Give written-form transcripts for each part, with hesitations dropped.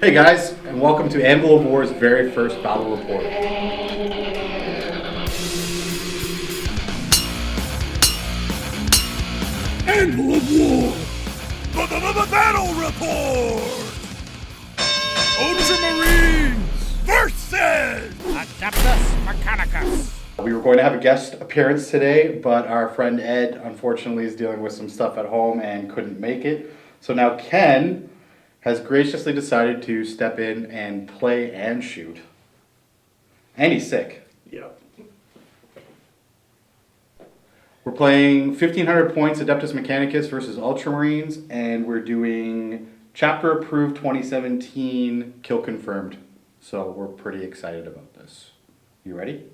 Hey guys, and welcome to Anvil of War's very first battle report. Anvil of War! Battle report! Ultramarines versus Adeptus Mechanicus! We were going to have a guest appearance today, but our friend Ed unfortunately is dealing with some stuff at home and couldn't make it. So now Ken has graciously decided to step in and play and shoot. And he's sick. Yep. We're playing 1500 points Adeptus Mechanicus versus Ultramarines, and we're doing chapter approved 2017 kill confirmed. So we're pretty excited about this. You ready?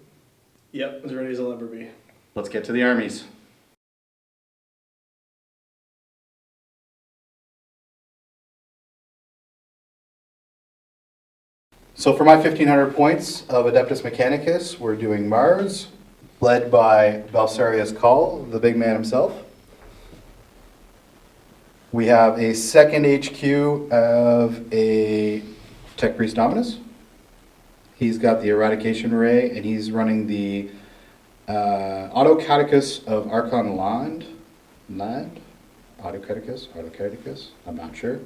Yep, as ready as I'll ever be. Let's get to the armies. So for my 1500 points of Adeptus Mechanicus, we're doing Mars, led by Belsarius Cawl, the big man himself. We have a second HQ of a Tech Priest Dominus. He's got the Eradication Ray, and he's running the Autocaticus of Archon Land? Autocaticus? I'm not sure.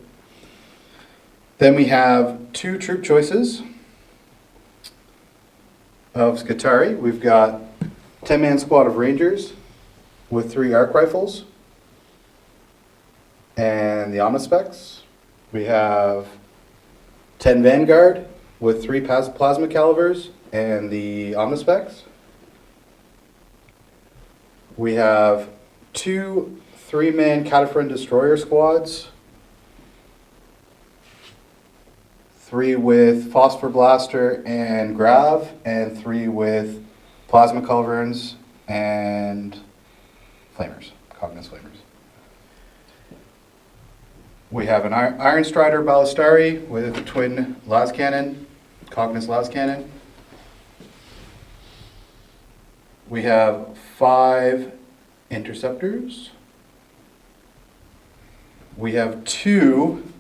Then we have two troop choices of Scutari. We've got 10-man squad of Rangers with 3 arc rifles and the Omnispecs. We have 10 Vanguard with 3 plasma calibers and the Omnispecs. We have 2 3-man Cataphren Destroyer squads, 3 with Phosphor Blaster and Grav, and 3 with Plasma Culverins and Flamers, Cognis Flamers. We have an Iron Strider Ballistari with twin las cannon, Cognis las cannon. We have 5 Interceptors. We have 2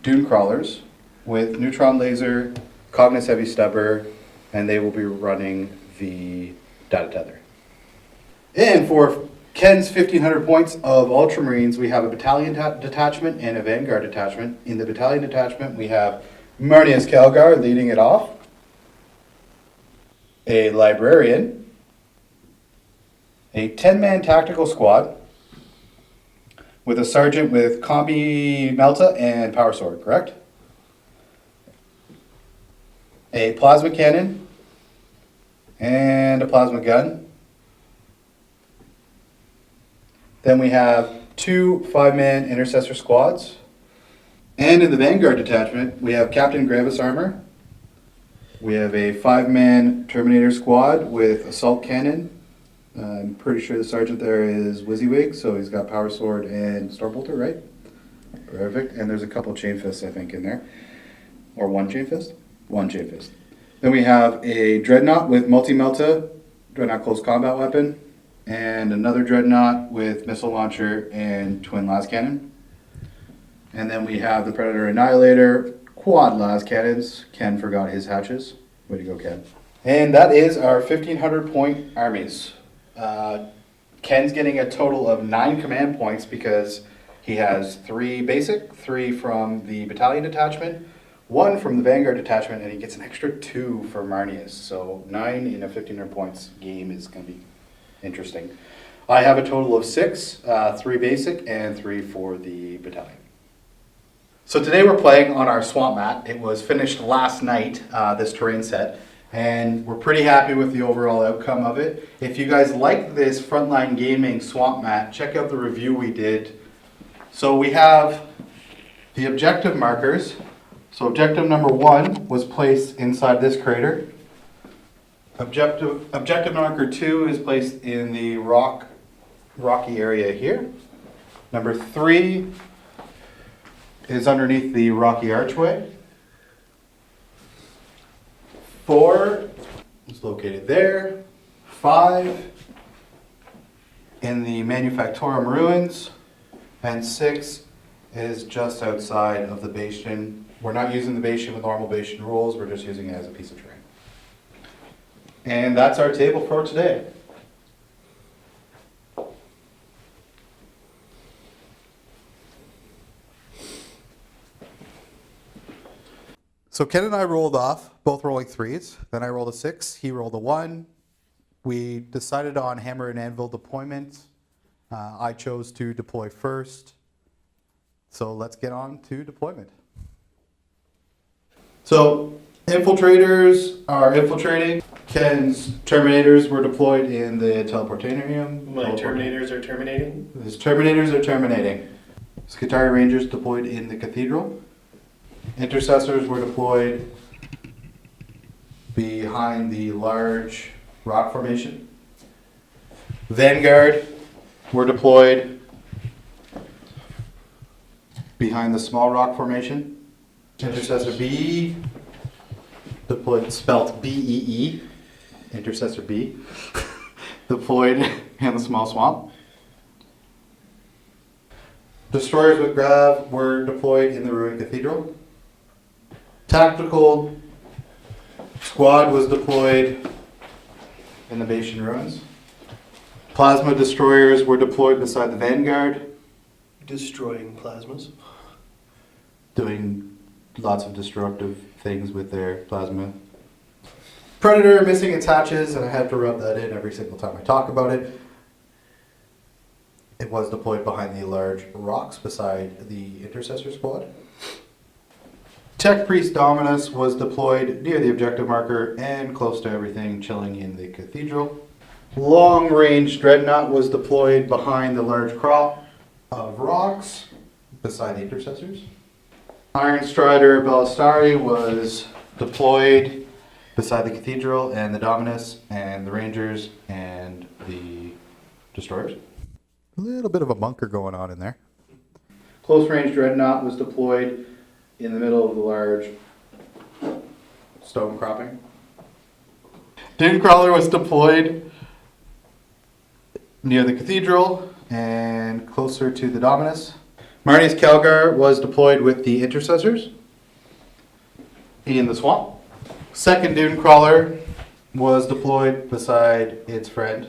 Dune Crawlers with Neutron Laser, Cognis Heavy Stubber, and they will be running the Data Tether. And for Ken's 1500 points of Ultramarines, we have a Battalion Detachment and a Vanguard Detachment. In the Battalion Detachment, we have Marneus Calgar leading it off, a Librarian, a 10-man Tactical Squad, with a Sergeant with Combi Melta and Power Sword, correct? A Plasma Cannon and a Plasma Gun. Then we have 2 5-man Intercessor Squads. And in the Vanguard Detachment, we have Captain Gravis Armor. We have a 5-man Terminator Squad with Assault Cannon. I'm pretty sure the sergeant there is Wizzywig, so he's got Power Sword and Stormbolter, right? Perfect. And there's a couple Chain Fists, I think, in there. Or 1 Chain Fist? 1 Chain Fist. Then we have a Dreadnought with Multi-Melta, Dreadnought Close Combat Weapon, and another Dreadnought with Missile Launcher and Twin Las Cannon. And then we have the Predator Annihilator, Quad Las Cannons. Ken forgot his hatches. Way to go, Ken. And that is our 1500 point armies. Ken's getting a total of 9 command points because he has 3 basic, 3 from the Battalion Detachment, 1 from the Vanguard Detachment, and he gets an extra 2 for Marneus. So 9 in a 1500 points game is going to be interesting. I have a total of 6, 3 basic and 3 for the Battalion. So today we're playing on our swamp mat. It was finished last night, this terrain set. And we're pretty happy with the overall outcome of it. If you guys like this Frontline Gaming swamp mat, check out the review we did. So we have the objective markers. So objective number 1 was placed inside this crater. Objective marker 2 is placed in the rocky area here. Number 3 is underneath the rocky archway. 4 is located there. 5 in the Manufactorum ruins. And 6 is just outside of the bastion. We're not using the bastion with normal bastion rules, we're just using it as a piece of terrain. And that's our table for today. So Ken and I rolled off, both rolling 3s. Then I rolled a 6, he rolled a 1. We decided on hammer and anvil deployment. I chose to deploy first. So let's get on to deployment. So infiltrators are infiltrating. Ken's terminators were deployed in the teleportarium. My Terminators are terminating. His terminators are terminating. Skitarii Rangers deployed in the cathedral. Intercessors were deployed behind the large rock formation. Vanguard were deployed behind the small rock formation. Intercessor B deployed, spelt B-E-E, Intercessor B, deployed in the small swamp. Destroyers with Grav were deployed in the ruined cathedral. Tactical squad was deployed in the Bastion ruins. Plasma destroyers were deployed beside the Vanguard, Destroying plasmas. doing lots of destructive things with their plasma. Predator missing its hatches, and I have to rub that in every single time I talk about it. It was deployed behind the large rocks beside the Intercessor squad. Tech Priest Dominus was deployed near the objective marker and close to everything chilling in the cathedral. Long Range Dreadnought was deployed behind the large crop of rocks beside the Intercessors. Iron Strider Belsarius was deployed beside the cathedral and the Dominus and the Rangers and the Destroyers. A little bit of a bunker going on in there. Close Range Dreadnought was deployed in the middle of the large stone cropping. Dune Crawler was deployed near the cathedral and closer to the Dominus. Marneus Calgar was deployed with the Intercessors in the swamp. Second Dune Crawler was deployed beside its friend.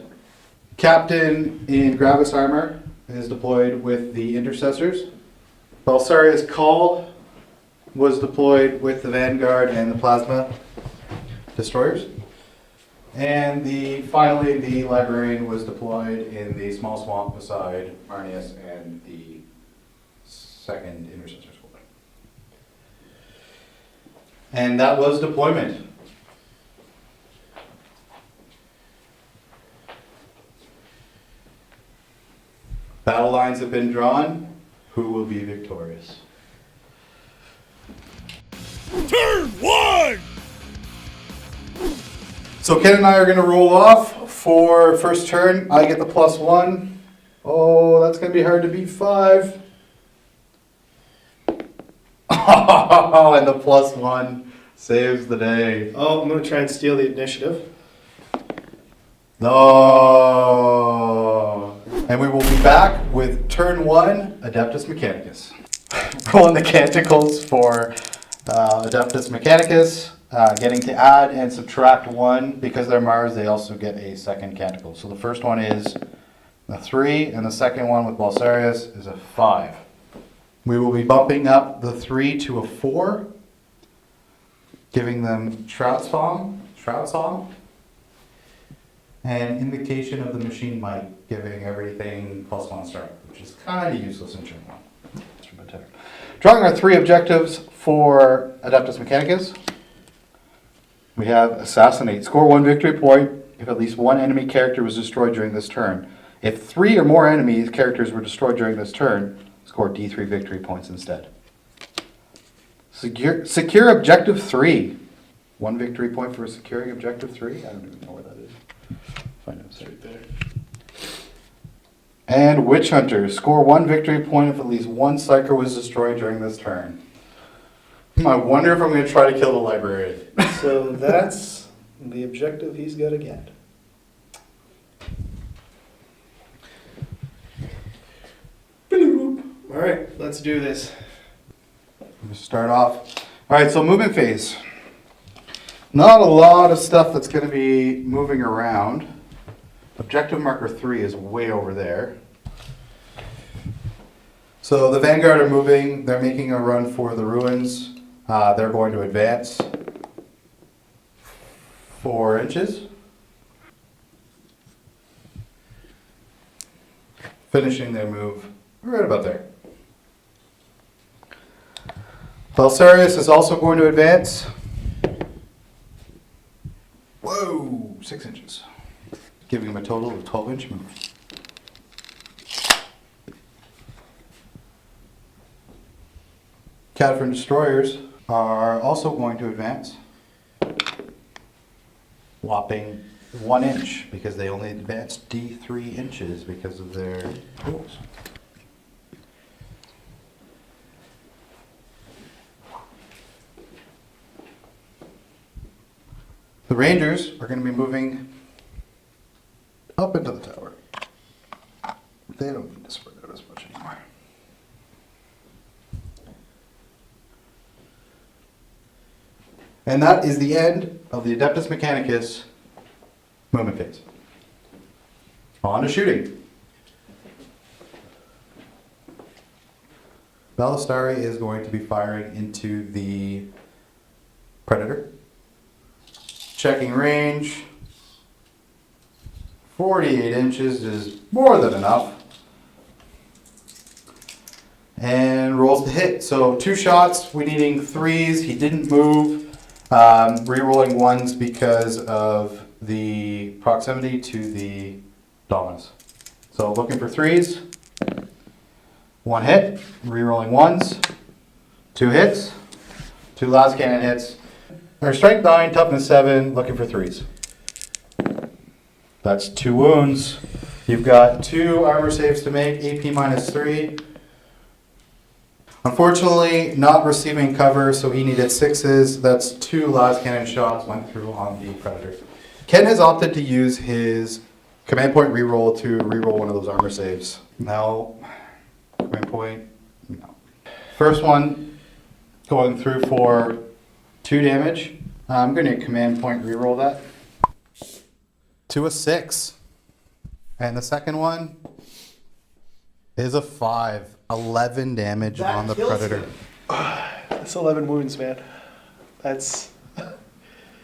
Captain in Gravis armor is deployed with the Intercessors. Belsarius Cawl was deployed with the Vanguard and the Plasma Destroyers. And finally, the Librarian was deployed in the small swamp beside Marneus and the second Intercessor squad. And that was deployment. Battle lines have been drawn. Who will be victorious? Turn 1! So Ken and I are going to roll off for first turn. I get the +1. Oh, that's going to be hard to beat 5. And the +1 saves the day. Oh, I'm going to try and steal the initiative. No. And we will be back with turn 1, Adeptus Mechanicus. Rolling the canticles for Adeptus Mechanicus, getting to add and subtract 1. Because they're Mars, they also get a second canticle. So the first one is a 3, and the second one with Belsarius is a 5. We will be bumping up the 3 to a 4, giving them Shroud Song, and Invocation of the Machine Might, giving everything +1 start, which is kind of useless in turn 1. Drawing our 3 objectives for Adeptus Mechanicus. We have Assassinate. Score 1 victory point if at least 1 enemy character was destroyed during this turn. If 3 or more enemy characters were destroyed during this turn, score D3 victory points instead. Secure Objective 3. 1 victory point for securing Objective 3? I don't even know where that is. Find out. It's right there. And Witch Hunter. Score 1 victory point if at least 1 Psyker was destroyed during this turn. I wonder if I'm going to try to kill the Librarian. So that's the objective he's got to get. All right, let's do this. We'll start off. All right, so movement phase. Not a lot of stuff that's going to be moving around. Objective marker 3 is way over there. So the Vanguard are moving. They're making a run for the ruins. They're going to advance 4 inches. Finishing their move right about there. Belsarius is also going to advance. Whoa, 6 inches. Giving him a total of 12-inch move. Catapult destroyers are also going to advance. Whopping 1 inch because they only advanced D3 inches because of their tools. The Rangers are going to be moving up into the tower. They don't need to spread out as much anymore. And that is the end of the Adeptus Mechanicus movement phase. On to shooting. Belsarius is going to be firing into the Predator. Checking range. 48 inches is more than enough. And rolls to hit. So 2 shots, we're needing 3s. He didn't move. Rerolling 1s because of the proximity to the Dominus. So looking for 3s. 1 hit. Rerolling 1s. 2 hits. 2 last cannon hits. Our strength 9, toughness 7, looking for 3s. That's 2 wounds. You've got 2 armor saves to make, AP minus 3. Unfortunately, not receiving cover, so he needed 6s. That's 2 last cannon shots went through on the Predator. Ken has opted to use his command point reroll to reroll one of those armor saves. No. Command point, no. First one going through for 2 damage. I'm going to command point reroll that to a 6. And the second one is a 5. 11 damage That on the kills Predator. him. That's 11 wounds, man. That's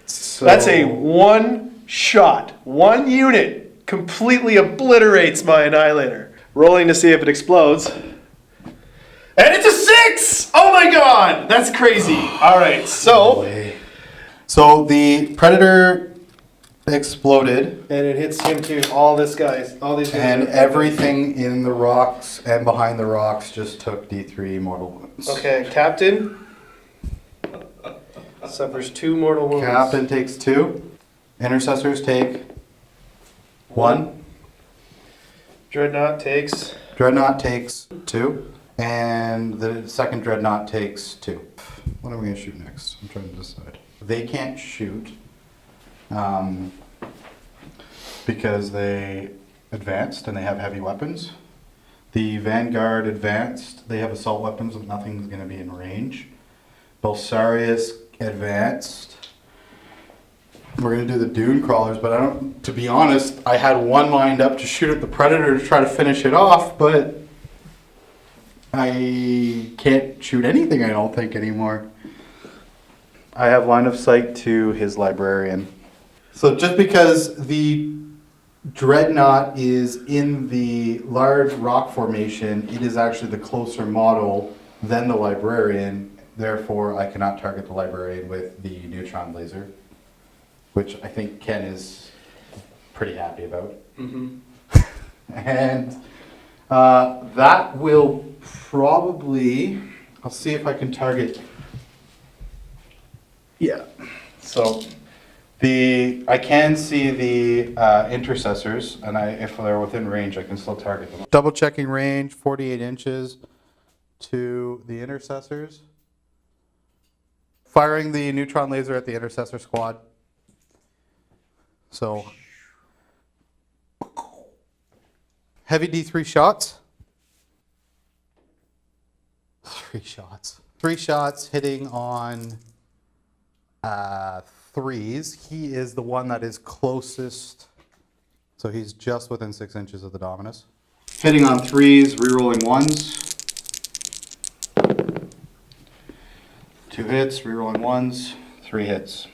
So, a 1 shot, 1 unit completely obliterates my Annihilator. Rolling to see if it explodes. And it's a 6! Oh my god! That's crazy. Alright, so the Predator exploded. and it hits him too. All these guys. And everything in the rocks and behind the rocks just took D3 mortal wounds. Okay, Captain suffers 2 mortal wounds. Captain takes 2. Intercessors take 1. Dreadnought takes. Dreadnought takes 2. And the second Dreadnought takes 2. What are we going to shoot next? I'm trying to decide. They can't shoot. Because they advanced and they have heavy weapons. The Vanguard advanced, they have assault weapons, but nothing's going to be in range. Belsarius advanced. We're going to do the Dune Crawlers, but to be honest, I had 1 lined up to shoot at the Predator to try to finish it off, but I can't shoot anything, I don't think, anymore. I have line of sight to his Librarian. So just because the Dreadnought is in the large rock formation, it is actually the closer model than the Librarian. Therefore, I cannot target the Librarian with the neutron laser, which I think Ken is pretty happy about. Mm-hmm. And that will probably, I'll see if I can target. Yeah. So I can see the intercessors, and if they're within range, I can still target them. Double checking range, 48 inches to the intercessors. Firing the neutron laser at the intercessor squad. So, heavy D3 shots. 3 shots. 3 shots hitting on 3s. He is the one that is closest. So he's just within 6 inches of the Dominus. Hitting on 3s, rerolling 1s. 2 hits, rerolling 1s, 3 hits.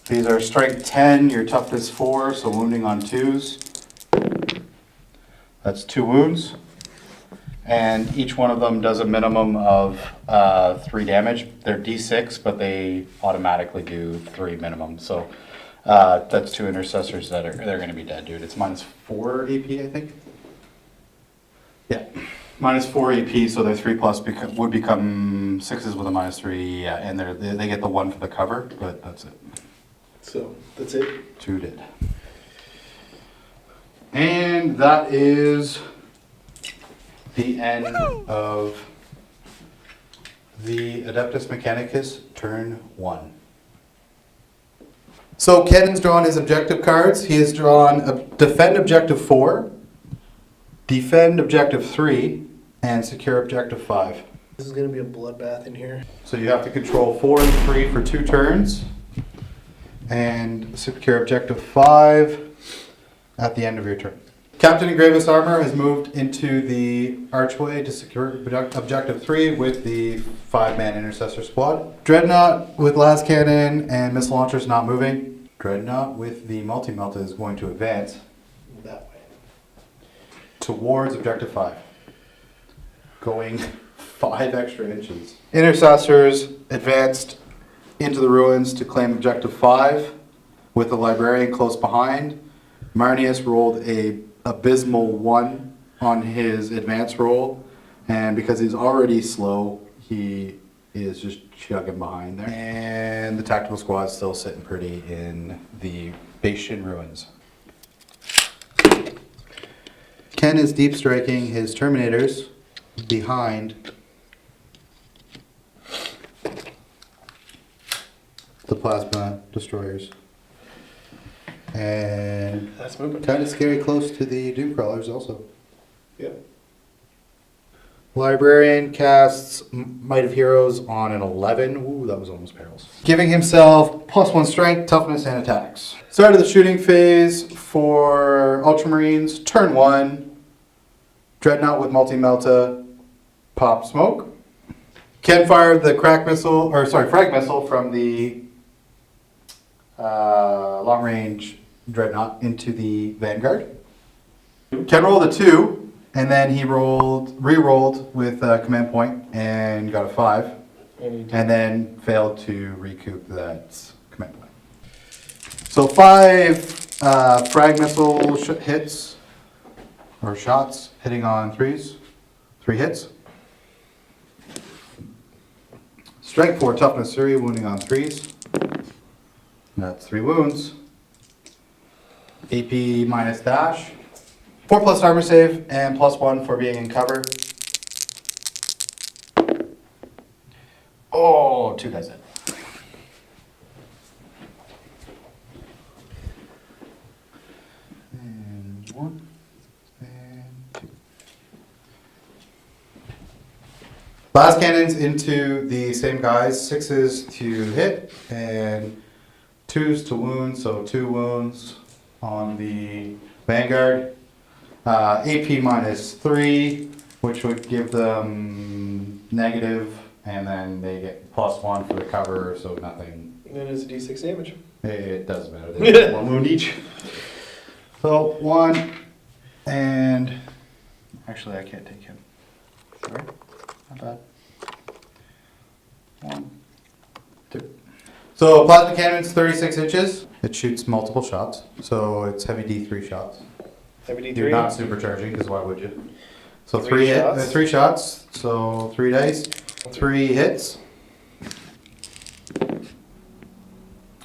These are strength 10, your toughness 4, so wounding on 2s. That's 2 wounds. And each one of them does a minimum of 3 damage. They're D6, but they automatically do 3 minimum. So that's 2 intercessors they're going to be dead, dude. It's -4 AP, I think. Yeah, -4 AP, so their 3 plus would become 6s with a -3. Yeah, and they get the 1 for the cover, but that's it. So that's it. 2 did. And that is the end of the Adeptus Mechanicus turn 1. So Ken's drawn his objective cards. He has drawn defend objective 4, defend objective 3, and secure objective 5. This is going to be a bloodbath in here. So you have to control 4 and 3 for 2 turns, and secure objective 5 at the end of your turn. Captain in Gravis Armor has moved into the archway to secure objective 3 with the 5-man intercessor squad. Dreadnought with las cannon and missile launchers not moving. Dreadnought with the multi-melta is going to advance That way. towards objective 5. Going 5 extra inches. Intercessors advanced into the ruins to claim objective 5 with the librarian close behind. Marneus rolled a abysmal 1 on his advance roll, and because he's already slow, he is just chugging behind there. And the tactical squad's still sitting pretty in the Bastion ruins. Ken is deep striking his Terminators behind the plasma destroyers. And That's moving. kind of scary close to the Doom Crawlers also. Yep. Librarian casts Might of Heroes on an 11. Ooh, that was almost perils. Giving himself +1 strength, toughness, and attacks. Start of the shooting phase for Ultramarines. Turn 1. Dreadnought with multi-melta. Pop smoke. Ken fired the frag missile from the long range Dreadnought into the Vanguard. Ken rolled a 2, and then he re-rolled with command point and got a 5, and then failed to recoup that command point. So 5 frag missile hits, or shots, hitting on 3s. 3 hits. Strength 4, toughness 3, wounding on 3s. That's 3 wounds. AP minus dash. 4+ armor save and +1 for being in cover. Oh, 2 does it. And 1 and 2. Blast cannons into the same guys. 6s to hit and 2s to wound, so 2 wounds on the Vanguard. AP minus 3, which would give them negative, and then they get +1 for the cover, so nothing. And then it's a d6 damage. It doesn't matter. They get 1 wound each. So 1, and actually I can't take him. Sorry, not bad. 1, 2. So plasma cannon's 36 inches. It shoots multiple shots, so it's heavy D3 shots. Heavy You're d3. not supercharging, because why would you? So 3 shots. 3 shots, so 3 dice, 3 hits.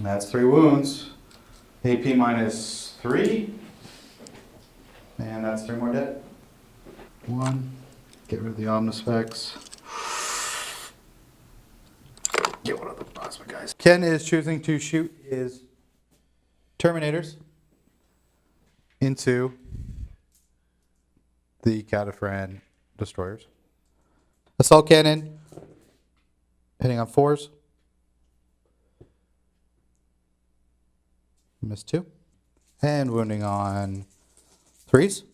That's 3 wounds. AP minus 3. And that's 3 more dead. 1. Get rid of the Omnispecs. Get one of the plasma guys. Ken is choosing to shoot his Terminators into the Cataphren destroyers. Assault cannon, hitting on 4s. Missed 2. And wounding on 3s.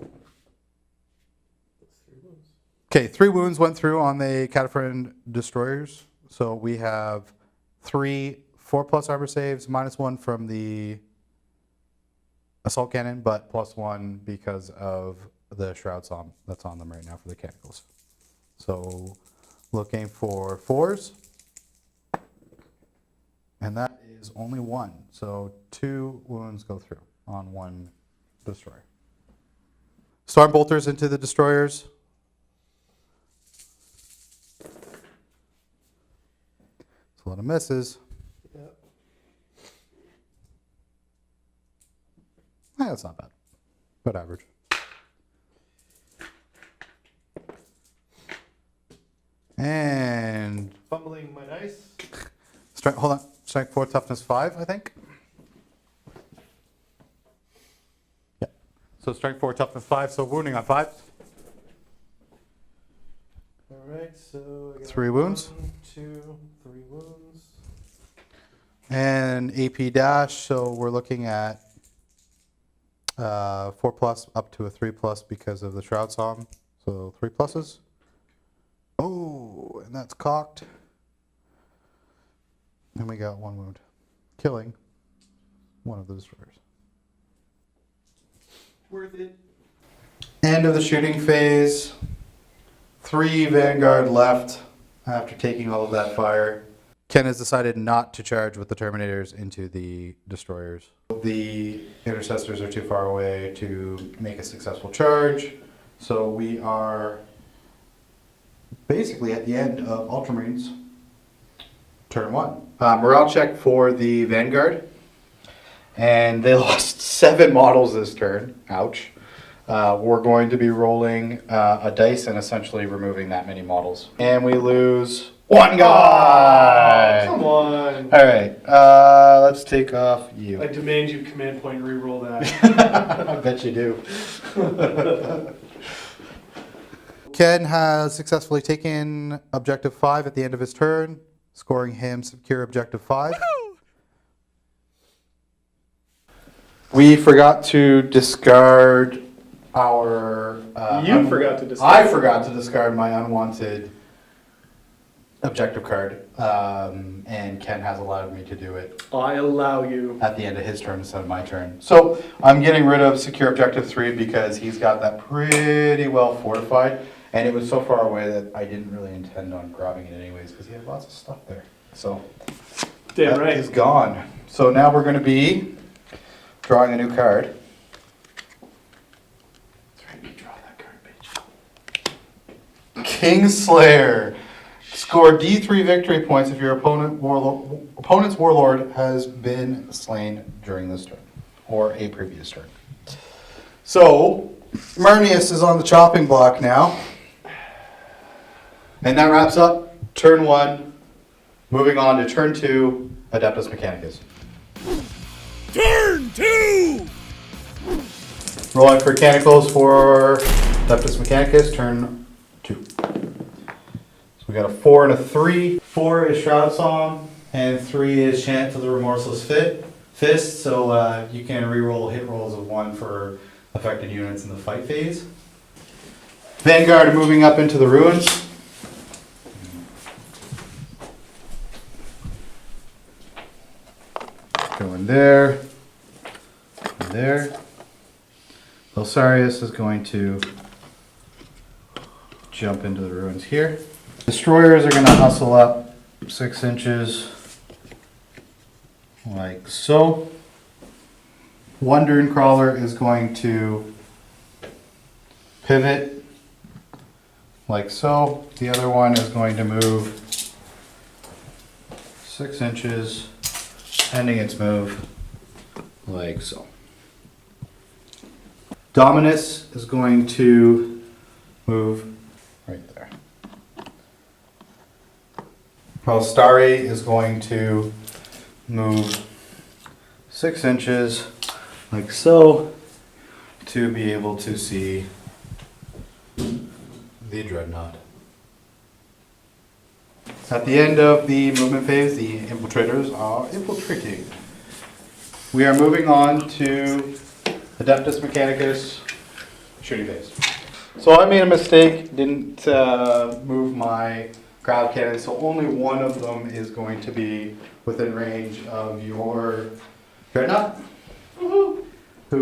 Okay, 3 wounds went through on the Cataphren destroyers. So we have 3 4+ armor saves, -1 from the assault cannon, but +1 because of the shrouds that's on them right now for the canticles. So looking for 4s. And that is only 1. So 2 wounds go through on 1 destroyer. Storm bolters into the destroyers. It's a lot of misses. Yep. That's not bad, but average. And Fumbling my dice. hold on, strength 4, toughness 5, I think. Yeah. So strength 4, toughness 5. So wounding on 5. All right, so I got 3 wounds. 1, 2, 3 wounds. And AP dash. So we're looking at 4+ up to a 3+ because of the shroud song. So 3 pluses. Oh, and that's cocked. And we got 1 wound, killing one of the destroyers. Worth it. End of the shooting phase. 3 Vanguard left after taking all of that fire. Ken has decided not to charge with the Terminators into the destroyers. The intercessors are too far away to make a successful charge. So we are basically at the end of Ultramarines. Turn 1. Morale check for the Vanguard. And they lost 7 models this turn. Ouch. We're going to be rolling a dice and essentially removing that many models. And we lose 1 guy! Come on. All right, let's take off you. I demand you command point reroll that. I bet you do. Ken has successfully taken objective 5 at the end of his turn, scoring him secure objective 5. We forgot to discard our... You forgot to discard. I forgot to discard my unwanted objective card, and Ken has allowed me to do it I allow you. at the end of his turn instead of my turn. So I'm getting rid of secure objective 3 because he's got that pretty well fortified, and it was so far away that I didn't really intend on grabbing it anyways because he had lots of stuff there. So Damn that right. is gone. So now we're going to be drawing a new card. That's right, draw that card, bitch. Kingslayer. Score D3 victory points if your opponent's warlord has been slain during this turn or a previous turn. So Marneus is on the chopping block now. And that wraps up turn 1. Moving on to turn 2, Adeptus Mechanicus. Turn 2! Rolling for mechanicals for Adeptus Mechanicus, turn 2. So we got a 4 and a 3. 4 is Shroud Song, and 3 is Chant to the Remorseless Fist. So you can reroll hit rolls of 1 for affected units in the fight phase. Vanguard moving up into the ruins. Going there, and there. Belsarius is going to jump into the ruins here. Destroyers are going to hustle up 6 inches, like so. Wandering Crawler is going to pivot, like so. The other one is going to move 6 inches, ending its move, like so. Dominus is going to move right there. Palstari is going to move 6 inches, like so, to be able to see the Dreadnought. At the end of the movement phase, the infiltrators are infiltrating. We are moving on to Adeptus Mechanicus shooting phase. So I made a mistake, didn't move my grav cannon, so only one of them is going to be within range of your Dreadnought, who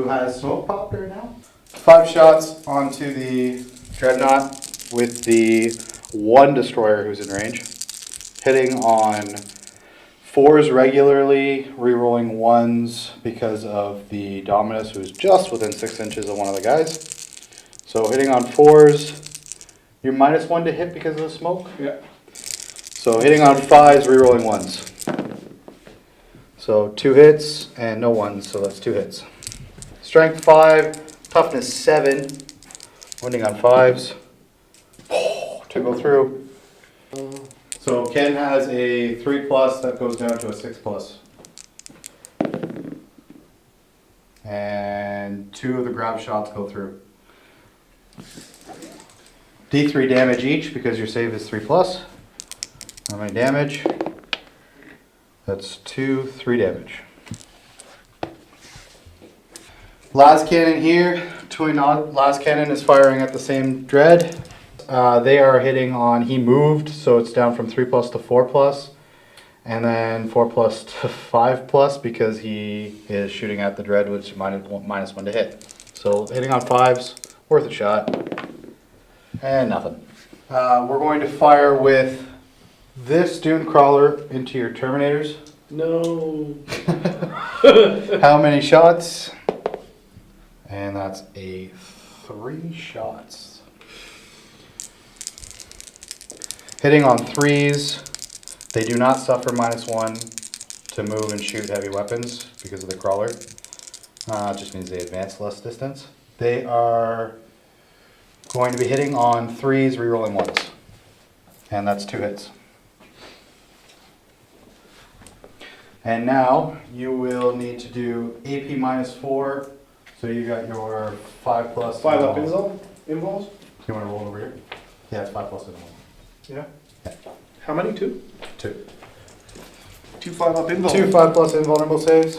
has smoke pop right now. 5 shots onto the Dreadnought with the 1 destroyer who's in range. Hitting on 4s regularly, re-rolling 1s because of the Dominus, who's just within 6 inches of one of the guys. So hitting on 4s, you're -1 to hit because of the smoke? Yeah. So hitting on 5s, re-rolling 1s. So 2 hits and no 1s, so that's 2 hits. Strength 5, toughness 7, wounding on 5s. To go through. So Ken has a 3+ that goes down to a 6+. And 2 of the grab shots go through. D3 damage each because your save is 3+. How many damage? That's 2, 3 damage. Last cannon here. Last cannon is firing at the same dread. They are hitting on, he moved, so it's down from 3+ to 4+, and then 4+ to 5+ because he is shooting at the dread, which is -1 to hit. So hitting on 5s, worth a shot, and nothing. We're going to fire with this Dune Crawler into your Terminators. No. How many shots? And that's a 3 shots. Hitting on 3s, they do not suffer -1 to move and shoot heavy weapons because of the crawler. It just means they advance less distance. They are going to be hitting on 3s, rerolling 1s. And that's 2 hits. And now you will need to do AP -4. So you got your 5+. 5 up involves? You want to roll over here? Yeah, it's 5+ involved. Yeah. How many? 2? 2. 2 5 up invulnerable. 2 5+ invulnerable saves.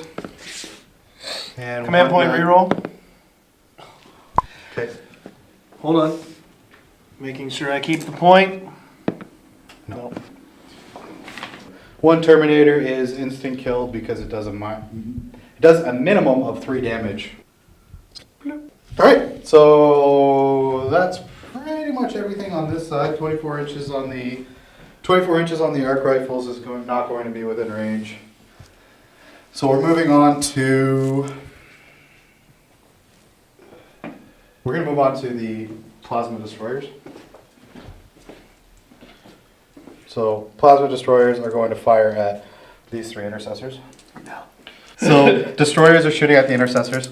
And Command point reroll. Okay. Hold on. Making sure I keep the point. No. 1 Terminator is instant killed because it does a minimum of 3 damage. Alright, so that's pretty much everything on this side. 24 inches on the arc rifles is not going to be within range. So we're moving on to the plasma destroyers. So plasma destroyers are going to fire at these 3 intercessors. No. So destroyers are shooting at the intercessors,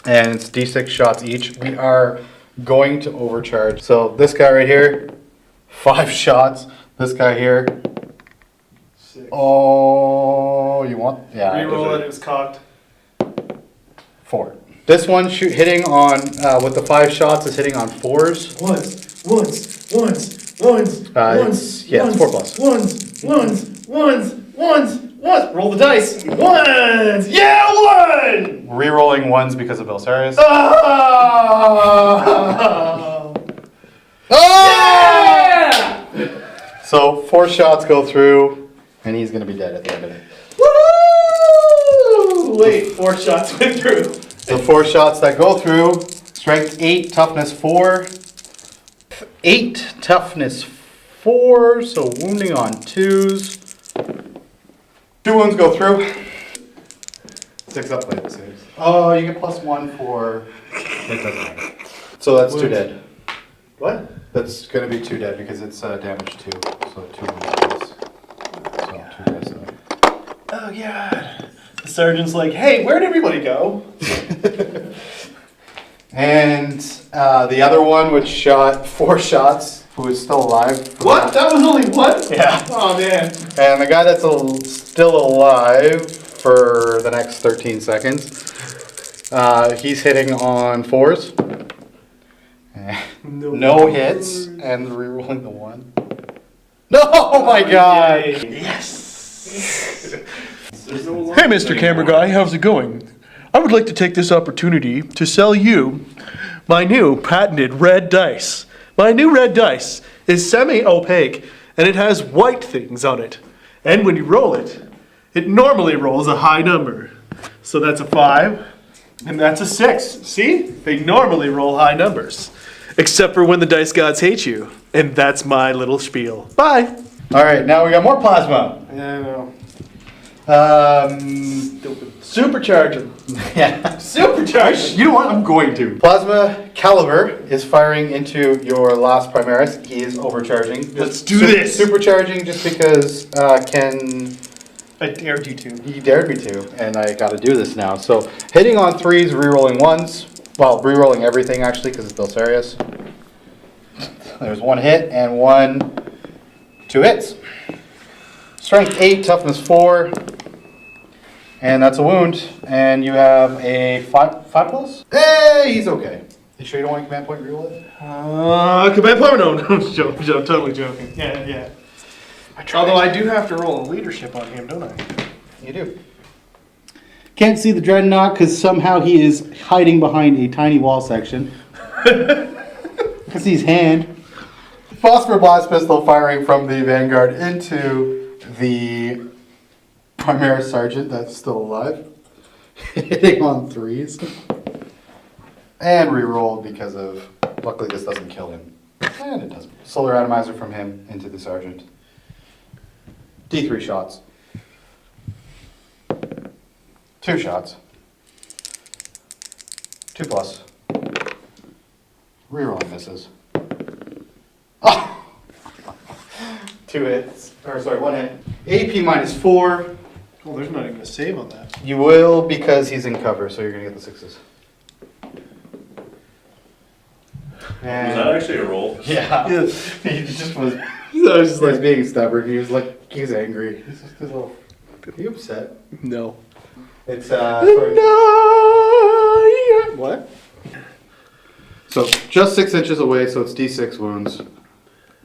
and it's D6 shots each. We are going to overcharge. So this guy right here, 5 shots. This guy here. 6. Oh, you want? Yeah. Reroll it. It was cocked. 4. This one hitting on with the 5 shots is hitting on 4s. Ones. Yeah, it's 4+. Ones. Roll the dice. Ones. Yeah, 1. Rerolling 1s because of Belsarius. Oh! Oh! Yeah! So 4 shots go through, and he's going to be dead at the end of it. Woo! Wait, 4 shots went through. The 4 shots that go through, strength 8, toughness 4. 8, toughness 4, so wounding on 2s. 2 wounds go through. 6 up later saves. Oh, you get +1 for... It doesn't matter. So that's 2 dead. What? That's going to be 2 dead because it's damage 2. So 2 wounds plus. So 2 guys. Oh, God. The sergeant's like, hey, where'd everybody go? And the other one, which shot 4 shots, who is still alive. What? That was only 1? Yeah. Oh, man. And the guy that's still alive for the next 13 seconds, he's hitting on 4s. No hits, and rerolling the 1. No! Oh my god! Yes! Hey, Mr. Camera Guy, how's it going? I would like to take this opportunity to sell you my new patented red dice. My new red dice is semi-opaque, and it has white things on it. And when you roll it, it normally rolls a high number. So that's a 5, and that's a 6. See? They normally roll high numbers. Except for when the dice gods hate you. And that's my little spiel. Bye! Alright, now we got more plasma. Yeah, I know. Supercharge him. Yeah. Supercharge! You know what? I'm going to. Plasma Caliber is firing into your last Primaris. He is overcharging. Let's do this. Supercharging just because Ken... I dared you to. He dared me to, and I got to do this now. So hitting on 3s, rerolling 1s. Well, rerolling everything actually because it's Belsarius. There's 1 hit and 2 hits. Strength 8, toughness 4, and that's a wound. And you have a 5 plus. Hey, he's okay. You sure you don't want command point reroll it? Command point? No, I'm joking. I'm totally joking. Yeah. Although I do have to roll a leadership on him, don't I? You do. Can't see the Dreadnought because somehow he is hiding behind a tiny wall section. I can see his hand. Phosphor Blast Pistol firing from the Vanguard into the Primaris Sergeant that's still alive. Hitting on 3s. And rerolled because of, luckily this doesn't kill him. And it doesn't. Solar Atomizer from him into the Sergeant. D3 shots. 2 shots. 2 plus. Rerolling misses. Oh! 2 hits. Or sorry, 1 hit. AP minus 4. Well, there's not even a save on that. You will because he's in cover, so you're gonna get the 6s. And Was that actually a roll? yeah. Yes. He just was. I was just He's being stubborn. He was like, he's angry. He's just a little. Are you upset? no. It's sorry. What? So just 6 inches away, so it's D6 wounds.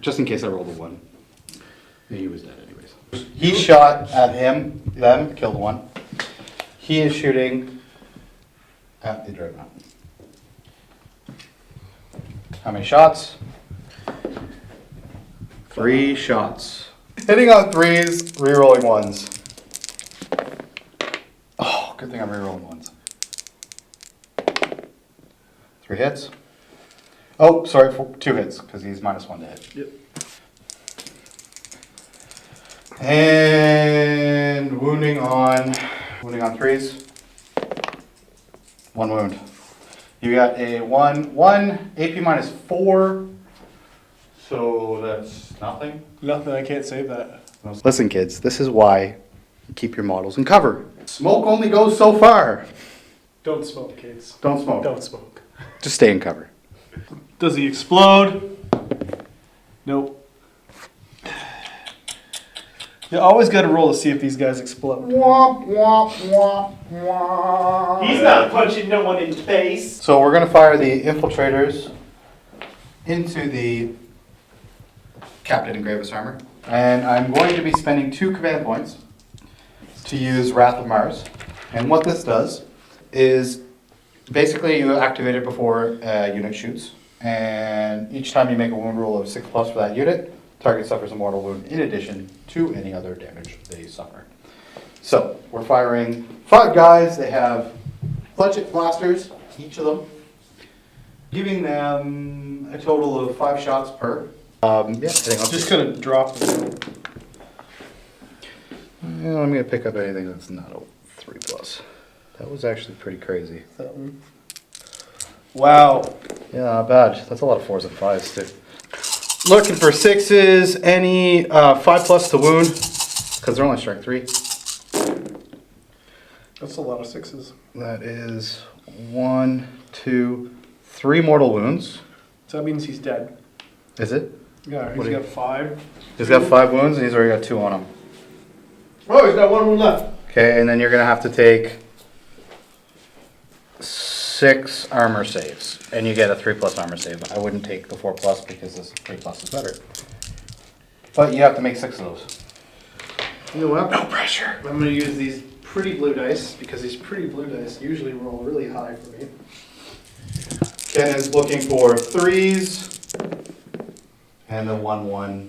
Just in case I rolled a 1. He was dead anyways. He shot at them, killed 1. He is shooting at the Dreadnought. How many shots? 3 shots. Hitting on 3s, rerolling 1s. Oh, good thing I'm rerolling 1s. 3 hits. Oh, sorry, 2 hits, because he's minus 1 to hit. Yep. And wounding on 3s. 1 wound. You got a 1 AP minus 4. So that's nothing. Nothing. I can't save that. Listen, kids, this is why you keep your models in cover. Smoke only goes so far. Don't smoke, kids. Don't smoke. Don't smoke. Just stay in cover. Does he explode? Nope. You always got to roll to see if these guys explode. Womp, womp, womp, womp. He's not punching no one in the face. So we're going to fire the infiltrators into the Captain in Gravis armor. And I'm going to be spending 2 command points to use Wrath of Mars. And what this does is basically you activate it before a unit shoots. And each time you make a wound roll of 6 plus for that unit, target suffers a mortal wound in addition to any other damage they suffer. So we're firing 5 guys. They have budget blasters, each of them, giving them a total of 5 shots per. Just gonna drop them. Well, I'm gonna pick up anything that's not a 3 plus. That was actually pretty crazy. That one. Wow. Yeah, not bad. That's a lot of 4s and 5s too. Looking for 6s, any 5 plus to wound, because they're only strike 3. That's a lot of 6s. That is 1, 2, 3 mortal wounds. So that means he's dead. Is it? Yeah, What he's do you- got 5. He's got 5 wounds and he's already got 2 on him. Oh, he's got 1 wound left. Okay, and then you're gonna have to take 6 armor saves, and you get a 3+ armor save. I wouldn't take the 4+ because this 3+ is better. But you have to make 6 of those. You know what? No pressure. I'm gonna use these pretty blue dice because these pretty blue dice usually roll really high for me. Ken is looking for 3s and the 1/1.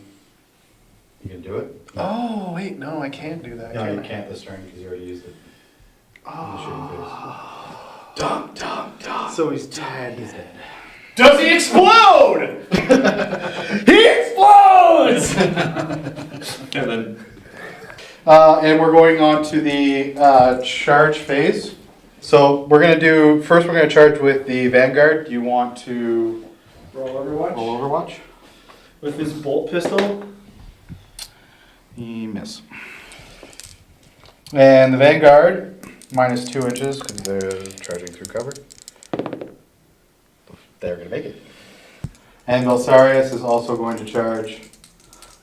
You can do it? Oh wait, no, I can't do that. No, you I? can't this turn because you already used it. Dum, dum, dum. So he's dead. He's dead. Does he explode? He explodes! And then And we're going on to the charge phase. So we're gonna do, first we're gonna charge with the Vanguard. Do you want to Roll Overwatch. roll Overwatch? With his bolt pistol. You miss. And the Vanguard, minus 2 inches, because they're charging through cover. They're gonna make it. And Belsarius is also going to charge,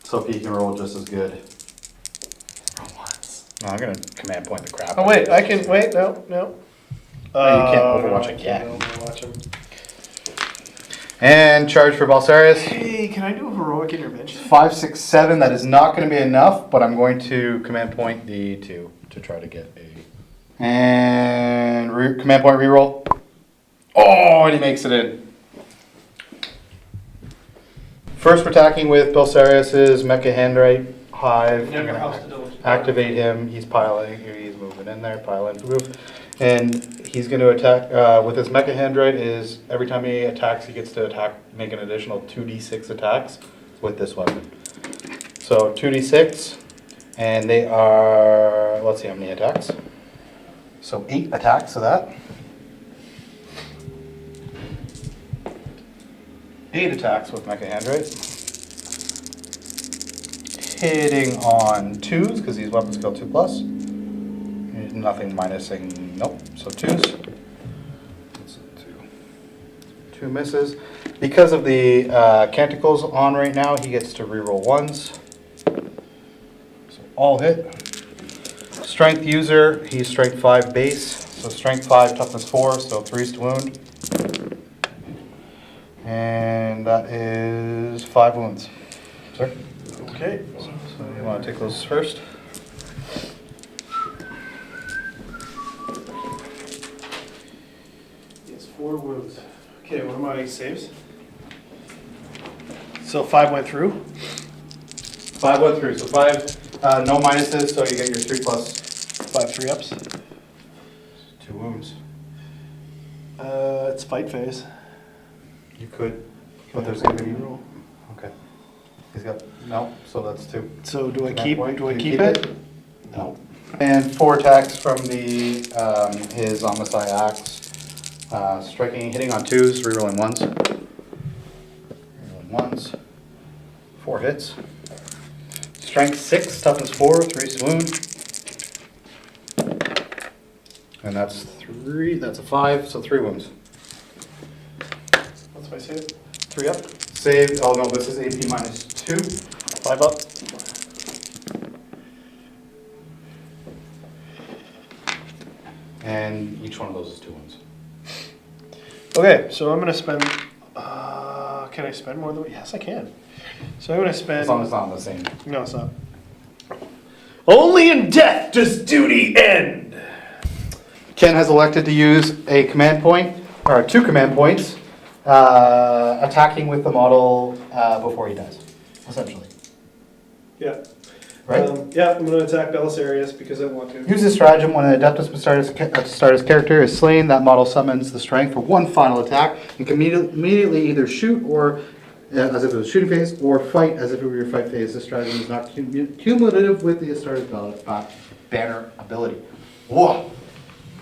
so he can roll just as good. Roll once. No, I'm gonna command point the crap. Oh wait, I can wait. No, no. No, you can't Overwatch no, I it can't yet. Overwatch him. And charge for Belsarius. Hey, can I do a heroic intervention? 5, 6, 7. That is not going to be enough, but I'm going to command point the 2 to try to get a. And command point reroll. Oh, and he makes it in. First, we're attacking with Belsarius's Mecha Handwrite Hive. Never I'm helps gonna to do it. activate him. He's piling. He's moving in there. Piling. Move. And he's going to attack with his Mecha Handwrite. Is every time he attacks, he gets to attack, make an additional 2d6 attacks with this weapon. So 2d6, and they are. Let's see how many attacks. So 8 attacks of that. 8 attacks with Mecha Handwrite. Hitting on 2s because these weapons go 2+. Nothing minusing, nope, so 2s. That's a 2 misses. Because of the canticles on right now, he gets to reroll 1s. So all hit. Strength user, he's strength 5 base, so strength 5, toughness 4, so 3s to wound. And that is 5 wounds. Sir? Okay. So you want to take those first? Yes, 4 wounds. Okay, what are my saves? So 5 went through. 5 went through, so 5, no minuses, so you get your 3+. 5 3-ups. 2 wounds. It's fight phase. You could, but there's gonna be. roll. Okay. He's got, no, so that's 2. So do I That keep? point, Do I do you keep it? No. And 4 attacks from the his Omnisci axe. Striking, hitting on 2s, rerolling 1s. Rerolling 1s. 4 hits. Strength 6, toughness 4, 3's to wound. And that's 3, that's a 5, so 3 wounds. What's my save? 3 up. Save, oh no, this is AP minus 2. 5 up. And each one of those is 2 wounds. Okay, so I'm gonna spend. Can I spend more than? Yes, I can. So I'm gonna spend. As long as it's not on the same. No, it's not. Only in death does duty end. Ken has elected to use a command point, or 2 command points, attacking with the model before he dies, essentially. Yeah. Right? Yeah, I'm gonna attack Belisarius because I want to. Use this stratagem when an Adeptus Mechanicus character is slain. That model summons the strength for 1 final attack and can immediately either shoot or as if it was shooting phase, or fight as if it were your fight phase. This stratagem is not cumulative with the Astartes banner ability. Whoa!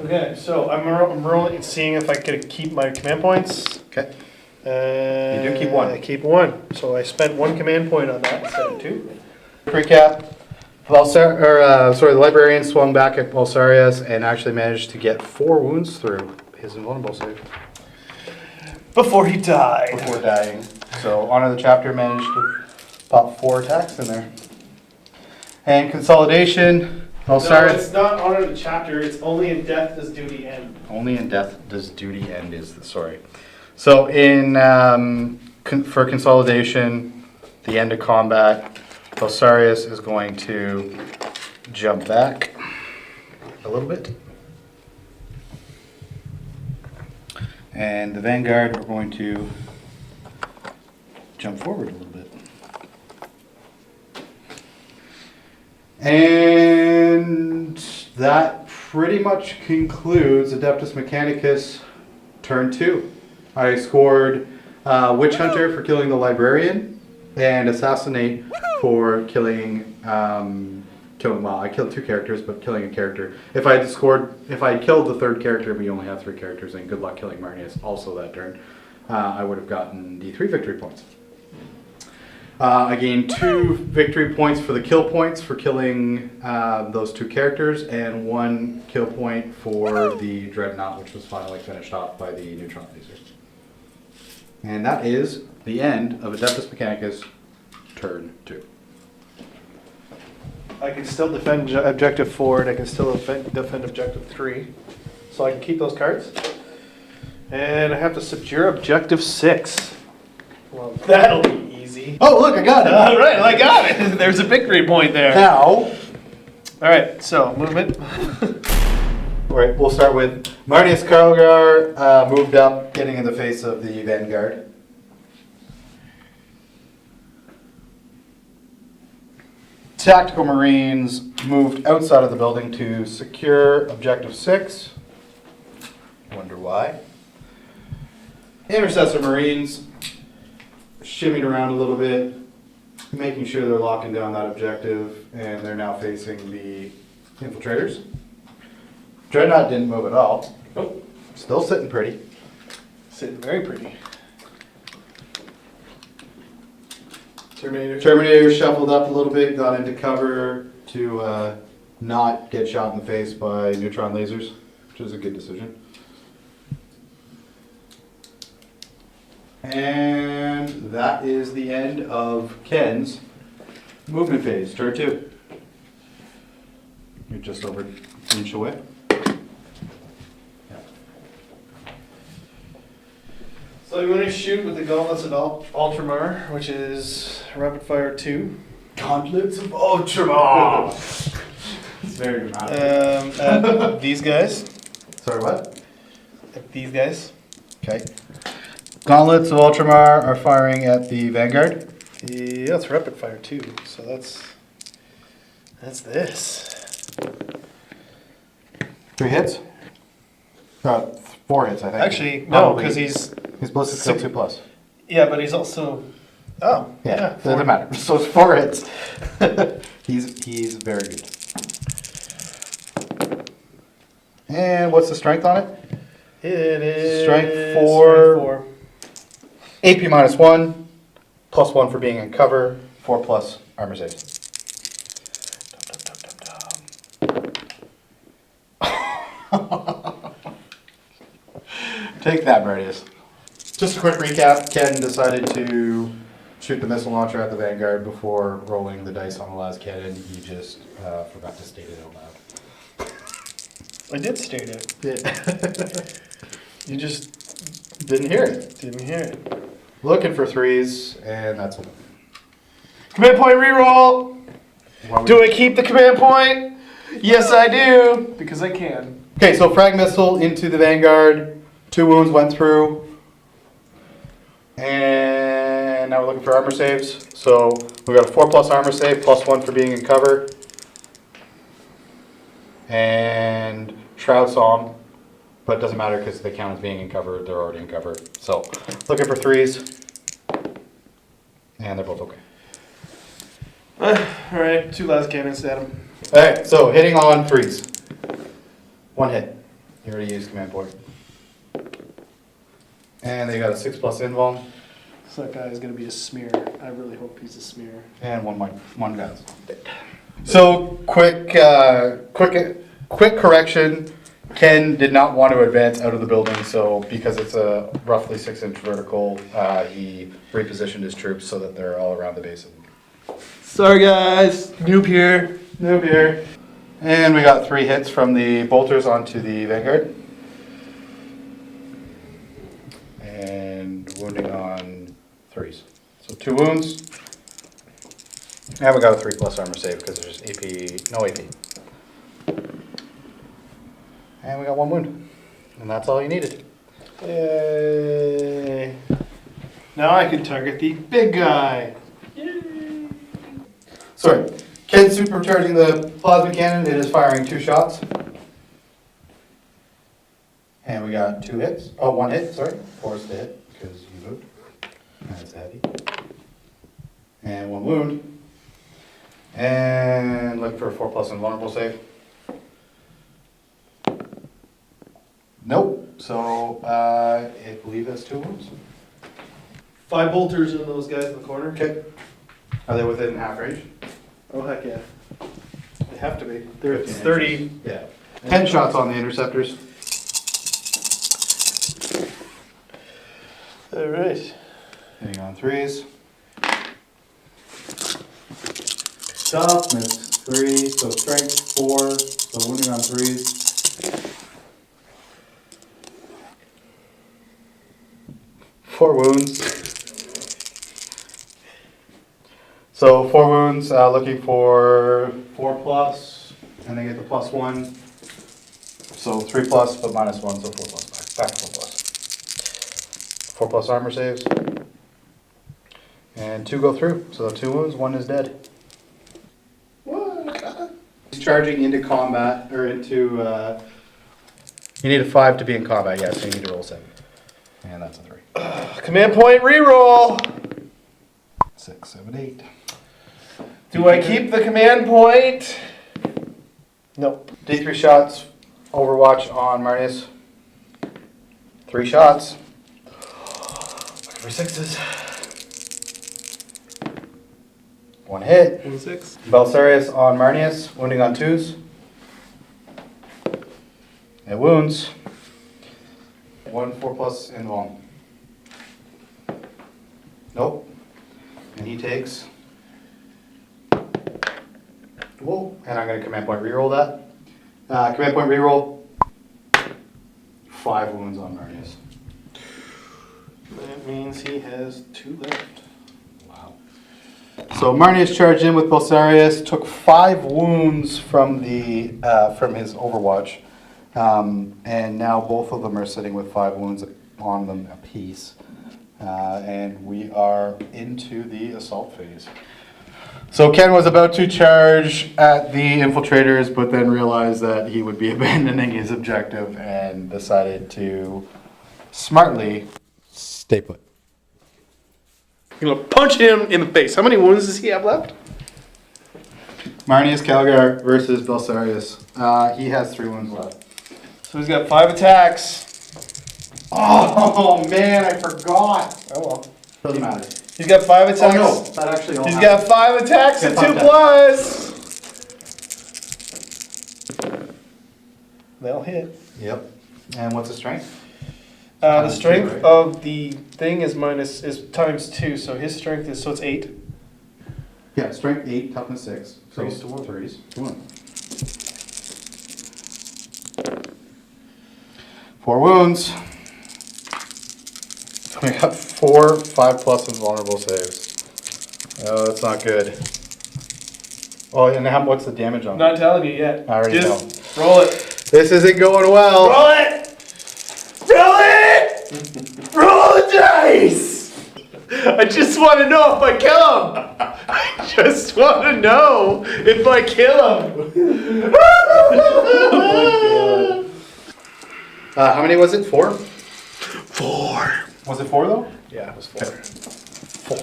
Okay, so I'm rolling and seeing if I could keep my command points. Okay. And You do keep 1. I keep 1. So I spent 1 command point on that instead of 2. Recap. The librarian swung back at Belsarius and actually managed to get 4 wounds through his invulnerable save Before he died. before dying. So Honor the Chapter managed to pop 4 attacks in there. And consolidation, No, Belsarius. it's not honor the chapter. It's only in death does duty end. Only in death does duty end is the story. So in for consolidation, the end of combat, Belsarius is going to jump back a little bit. And the Vanguard are going to jump forward a little bit. And that pretty much concludes Adeptus Mechanicus turn 2. I scored Witch Hunter for killing the Librarian and Assassinate for killing well, I killed 2 characters, but killing a character. If I had killed the 3rd character, we only have 3 characters, and good luck killing Marneus also that turn, I would have gotten the 3 victory points. I gained 2 victory points for the kill points for killing those 2 characters, and 1 kill point for the Dreadnought, which was finally finished off by the neutron laser. And that is the end of Adeptus Mechanicus turn 2. I can still defend objective 4, and I can still defend objective 3. So I can keep those cards. And I have to subdue objective 6. Well, that'll be easy. Oh, look, I got it! All right, I got it. There's a victory point there. Now, All right, so movement. all right, we'll start with Marneus Calgar moved up, getting in the face of the Vanguard. Tactical Marines moved outside of the building to secure objective 6. Wonder why. Intercessor Marines shimmied around a little bit, making sure they're locking down that objective, and they're now facing the infiltrators. Dreadnought didn't move at all. Nope. Still sitting pretty. Sitting very pretty. Terminator shuffled up a little bit, got into cover to not get shot in the face by neutron lasers, which is a good decision. And that is the end of Ken's movement phase, turn 2. You're just over an inch away. So I'm going to shoot with the Gauntlets of Ultramar, which is rapid fire 2. Gauntlets of Ultramar! It's very dramatic. At these guys. Sorry, what? At these guys. Okay. Gauntlets of Ultramar are firing at the Vanguard. Yeah, it's rapid fire 2. So that's this. 3 hits? 4 hits, I think. Actually, no, Probably. because he's Ballistic skill 2+. yeah, but he's also Yeah, four. doesn't matter. So it's 4 hits. he's very good. And what's the strength on it? It is Strength 4. Strength 4. AP -1, +1 for being in cover, 4+ armor saves. Take that, Marneus. Just a quick recap. Ken decided to shoot the missile launcher at the Vanguard before rolling the dice on the last cannon. He just forgot to state it out loud. I did state it. You just Didn't hear it. didn't hear it. Looking for 3s, and that's it. Command point reroll. Why Do I keep the command point? Yes, I do, because I can. Okay, so frag missile into the Vanguard. 2 wounds went through. And now we're looking for armor saves. So we got a 4+ armor save, +1 for being in cover. And Shroud Song. But it doesn't matter because they count as being in cover. They're already in cover. So looking for 3s. And they're both okay. Alright, 2 last cannons at him. Alright, so hitting on 3s. 1 hit. You already used command point. And they got a 6+ invuln. So that guy is going to be a smear. I really hope he's a smear. And one guy's dead. So quick correction. Ken did not want to advance out of the building, so because it's a roughly 6-inch vertical, he repositioned his troops so that they're all around the base. Sorry guys, noob here. Noob here. And we got 3 hits from the bolters onto the Vanguard. And wounding on 3s. So 2 wounds. And we got a 3+ armor save because there's AP, no AP. And we got 1 wound. And that's all you needed. Yay. Now I can target the big guy. Sorry. Ken's supercharging the plasma cannon. It is firing 2 shots. And we got 2 hits. Oh, 1 hit, sorry. Forced to hit because you moved. That's heavy. And 1 wound. And looking for a 4+ invulnerable save. Nope. So I believe that's 2 wounds. 5 bolters in those guys in the corner. Okay. Are they within half range? Oh, heck yeah. They have to be. They're at 15 30. inches. Yeah. 10 shots on the interceptors. All right. Hitting on 3s. Toughness 3, so strength 4, so wounding on 3s. Four wounds. So 4 wounds, looking for 4+, and they get the +1. So 3+, but -1, so 4+, back to 4+. 4+ armor saves. And 2 go through, so 2 wounds, 1 is dead. He's charging into combat, or into, you need a 5 to be in combat, yeah, so you need to roll 7. And that's a 3. Command point reroll. 6, 7, 8. Do I keep the command point? Nope. D3 shots, Overwatch on Marneus. 3 shots. Looking for 6s. 1 hit. 1 6. Belsarius on Marneus, wounding on 2s. It wounds. 1 4+ invuln. Nope. And he takes. Whoa. And I'm going to command point reroll that. Command point reroll. 5 wounds on Marneus. That means he has 2 left. Wow. So Marneus charged in with Belsarius, took 5 wounds from the from his Overwatch, and now both of them are sitting with 5 wounds on them apiece. And we are into the assault phase. So Ken was about to charge at the infiltrators, but then realized that he would be abandoning his objective and decided to smartly stay put. You're gonna punch him in the face. How many wounds does he have left? Marneus Calgar versus Belsarius. He has 3 wounds left. So he's got 5 attacks. Oh man, I forgot. Oh well. Doesn't matter. He's got 5 attacks. Oh no, that actually don't He's happen. got 5 attacks and 2 5 plus. They'll hit. Yep. And what's the strength? The Times strength 2, right? of the thing is times 2, so his strength is, so it's 8. Yeah, strength 8, toughness 6. So Threes to 1. 3s to 1. 4 wounds. We got 4 5+ invulnerable saves. Oh, that's not good. Oh, and what's the damage on I'm it? not telling you yet. I already Just roll it. This isn't going well. Roll it! Roll it! Roll the dice! I just want to know if I kill him. I just want to know if I kill him. How many was it? 4? 4. Was it 4 though? Yeah, it was 4. 4.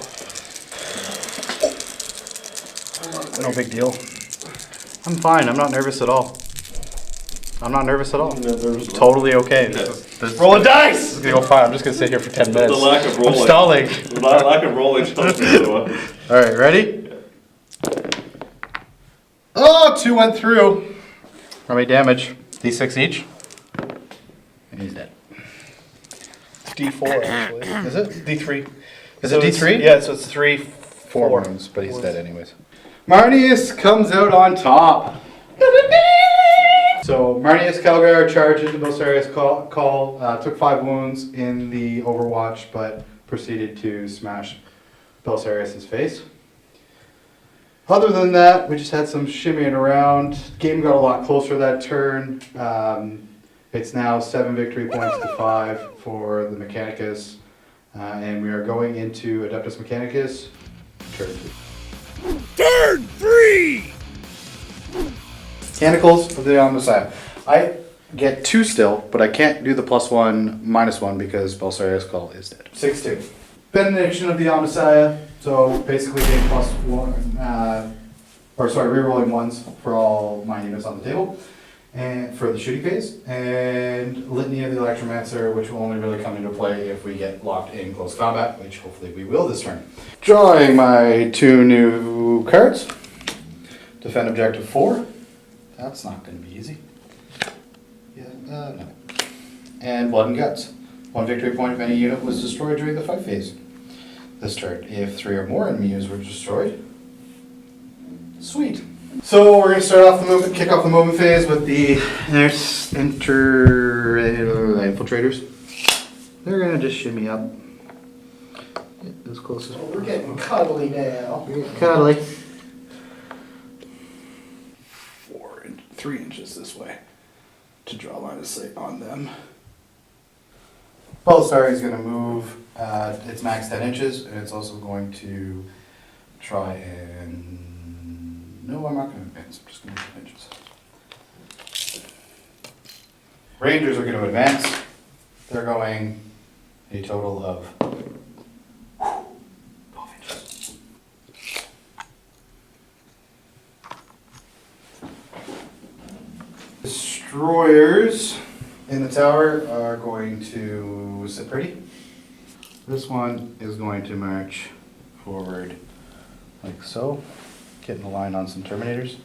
No big deal. I'm fine. I'm not nervous at all. I'm not nervous at all. Totally okay. This Roll a dice! is gonna go fine. I'm just gonna sit here for 10 minutes. The lack of I'm rolling. stalling. The lack of rolling tells me otherwise. All right, ready? Oh, 2 went through. How many damage? D6 each. And he's dead. D4 actually. Is it? D3. Is So it it's- D3? Yeah, so it's 3, 4 4 wounds, but he's dead anyways. Marneus comes out on top. So Marneus Calgar charged into Belsarius Cawl, took 5 wounds in the Overwatch, but proceeded to smash Belsarius' face. Other than that, we just had some shimmying around. Game got a lot closer that turn. It's now 7 victory points to 5 for the Mechanicus. And we are going into Adeptus Mechanicus, turn 2. Turn 3! Mechanicals of the Messiah. I get 2 still, but I can't do the +1, -1 because Belsarius Cawl is dead. 6-2. Benediction of the Messiah. So basically gain +1, rerolling 1s for all my units on the table. And for the shooting phase, and Litany of the Electromancer, which will only really come into play if we get locked in close combat, which hopefully we will this turn. Drawing my 2 new cards. Defend objective 4. That's not going to be easy. Yeah, no. And Blood and Guts. 1 victory point if any unit was destroyed during the fight phase. This turn, if 3 or more enemies were destroyed. Sweet. So we're going to start off the movement, kick off the movement phase with the infiltrators. They're going to just shimmy up. Get as close as We're getting cuddly now. cuddly. 3 inches this way to draw line of sight on them. Belsarius is going to move. It's max 10 inches, and it's also going to try and. No, I'm not going to advance. I'm just going to do inches. Rangers are going to advance. They're going a total of 12 inches. Destroyers in the tower are going to sit pretty. This one is going to march forward like so. Getting a line on some Terminators.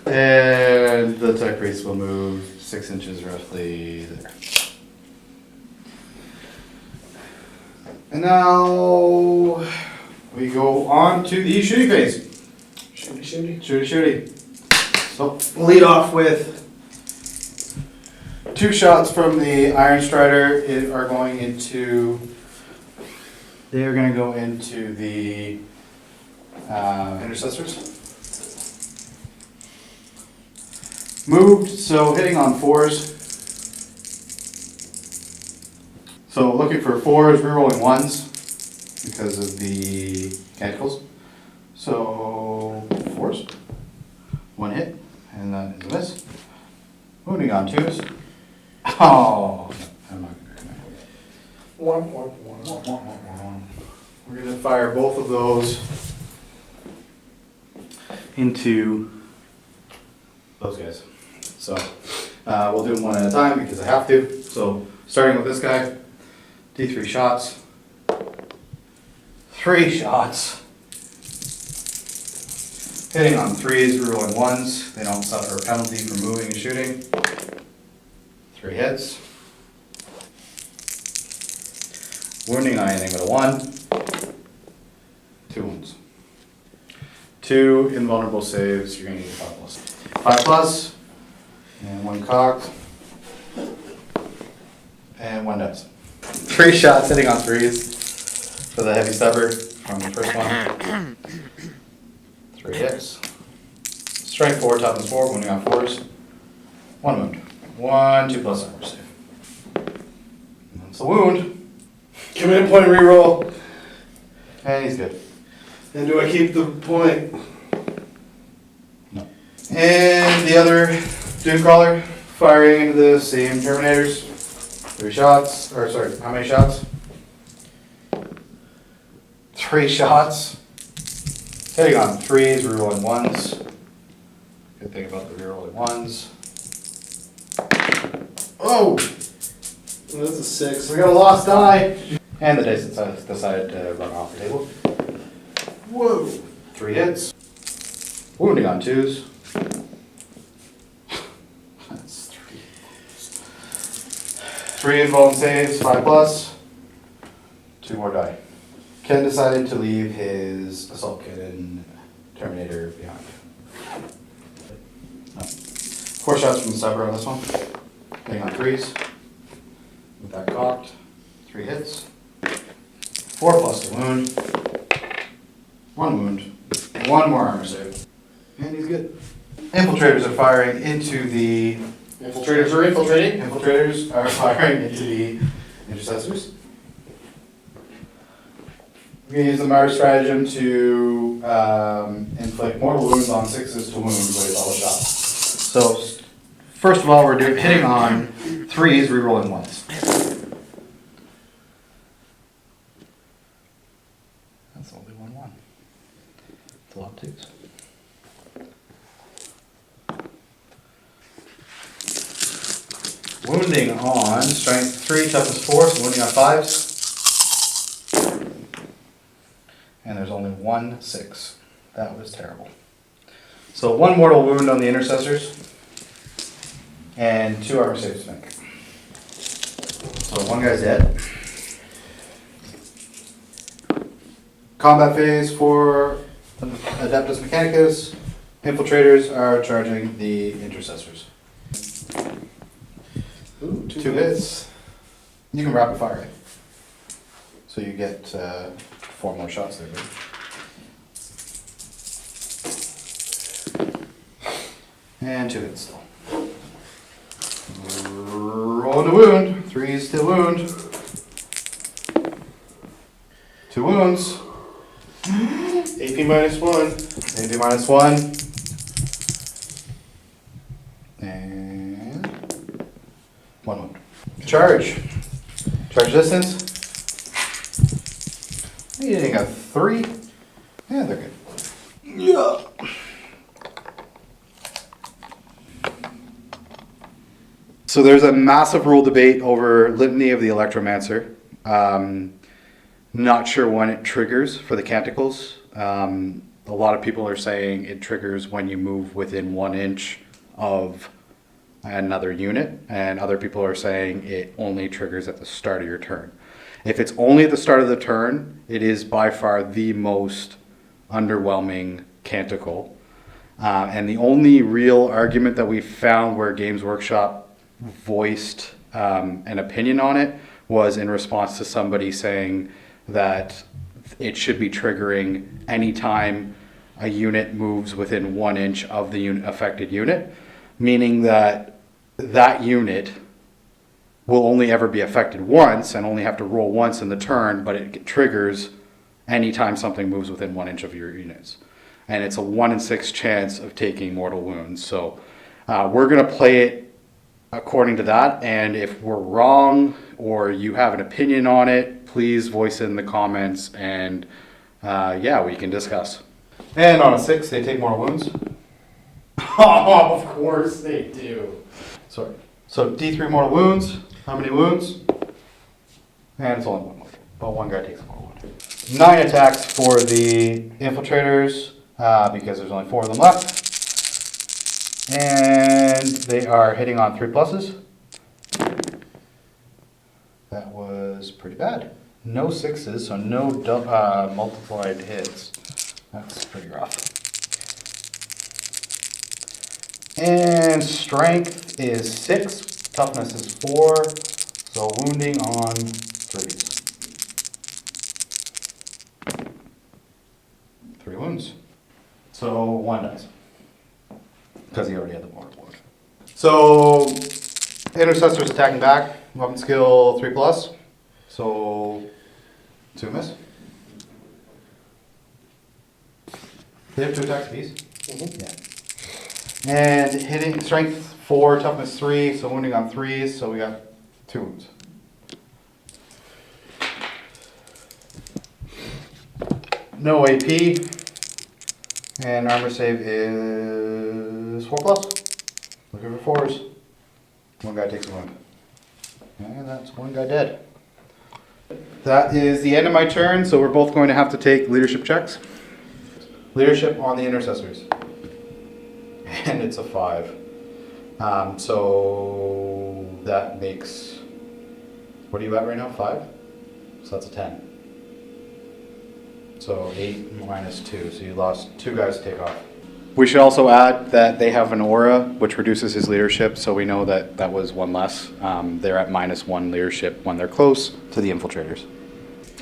And the Tech Priest will move 6 inches roughly there. And now we go on to the shooting phase. Shooty. So we'll lead off with 2 shots from the Iron Strider. They're going to go into the intercessors. Moved, so hitting on 4s. So looking for 4s, rerolling 1s because of the canticles. So 4s, 1 hit, and that is a miss. Wounding on 2s. Oh, I'm not going to do that. We're going to fire both of those into those guys. So we'll do them one at a time because I have to. So starting with this guy, D3 shots, 3 shots. Hitting on 3s, rerolling 1s. They don't suffer a penalty for moving and shooting. 3 hits. Wounding on anything with a 1. 2 wounds. 2 invulnerable saves. You're going to need 5+. 5+. And 1 cocked. And 1 dice. 3 shots hitting on 3s for the heavy stubber from the first one. 3 hits. Strength 4, toughness 4, wounding on 4s. 1 wound. 1, 2+ armor save. And that's the wound. Command point reroll. And he's good. And do I keep the point? No. And the other Doom Crawler firing into the same Terminators. 3 shots. Or sorry, how many shots? 3 shots. Hitting on 3s, rerolling 1s. Good thing about the rerolling 1s. Oh! That's a 6. We got a lost die! And the dice decided to run off the table. Whoa! 3 hits. Wounding on 2s. That's 3. 3 invuln saves, 5+. 2 more die. Ken decided to leave his assault kit and Terminator behind. 4 shots from the cyber on this one. Hitting on 3s. With that cocked. 3 hits. 4 plus the wound. 1 wound. 1 more armor save. And he's good. Infiltrators are firing into the... Infiltrators are infiltrating. Infiltrators are firing into the intercessors. We're going to use the Mars stratagem to inflict mortal wounds on 6s to wound with all the shots. So, first of all, we're hitting on 3s, rerolling 1s. That's only 1-1. It's a lot of 2s. Wounding on strength 3, toughness 4, so wounding on 5s. And there's only 1 6. That was terrible. So 1 mortal wound on the intercessors, and 2 armor saves to make. So 1 guy's dead. Combat phase for Adeptus Mechanicus. Infiltrators are charging the intercessors. Ooh, 2 hits. You can rapid fire it. So you get 4 more shots there, baby. And 2 hits still. Roll to wound. 3s to wound. 2 wounds. AP minus 1. AP minus 1. And 1 wound. Charge. Charge distance. You're hitting a 3. Yeah, they're good. Yeah. So there's a massive rule debate over Litany of the Electromancer. Not sure when it triggers for the canticles. A lot of people are saying it triggers when you move within 1 inch of another unit, and other people are saying it only triggers at the start of your turn. If it's only at the start of the turn, it is by far the most underwhelming canticle. And the only real argument that we found where Games Workshop voiced an opinion on it was in response to somebody saying that it should be triggering anytime a unit moves within 1 inch of the affected unit, meaning that that unit will only ever be affected once and only have to roll once in the turn, but it triggers anytime something moves within 1 inch of your units. And it's a 1 in 6 chance of taking mortal wounds. So we're going to play it according to that, and if we're wrong or you have an opinion on it, please voice it in the comments, and yeah, we can discuss. And on a 6, they take mortal wounds. Oh, of course they do. Sorry. So D3 mortal wounds. How many wounds? And it's only 1 wound, but 1 guy takes a mortal wound. 9 attacks for the infiltrators, because there's only 4 of them left. And they are hitting on 3 pluses. That was pretty bad. No 6s, so no multiplied hits. That's pretty rough. And strength is 6, toughness is 4, so wounding on 3s. 3 wounds. So 1 dies. Because he already had the mortal wound. So, intercessor's attacking back. Weapon skill 3 plus. So, 2 miss. They have 2 attacks apiece. Mm-hmm. Yeah. And hitting strength 4, toughness 3, so wounding on 3s. So we got 2 wounds. No AP. And armor save is 4 plus. Looking for 4s. 1 guy takes a wound. And that's 1 guy dead. That is the end of my turn, so we're both going to have to take leadership checks. Leadership on the intercessors. And it's a 5. So that makes, what are you at right now, 5? So that's a 10. So 8 minus 2, so you lost 2 guys to take off. We should also add that they have an aura, which reduces his leadership, so we know that that was 1 less. They're at -1 leadership when they're close to the infiltrators.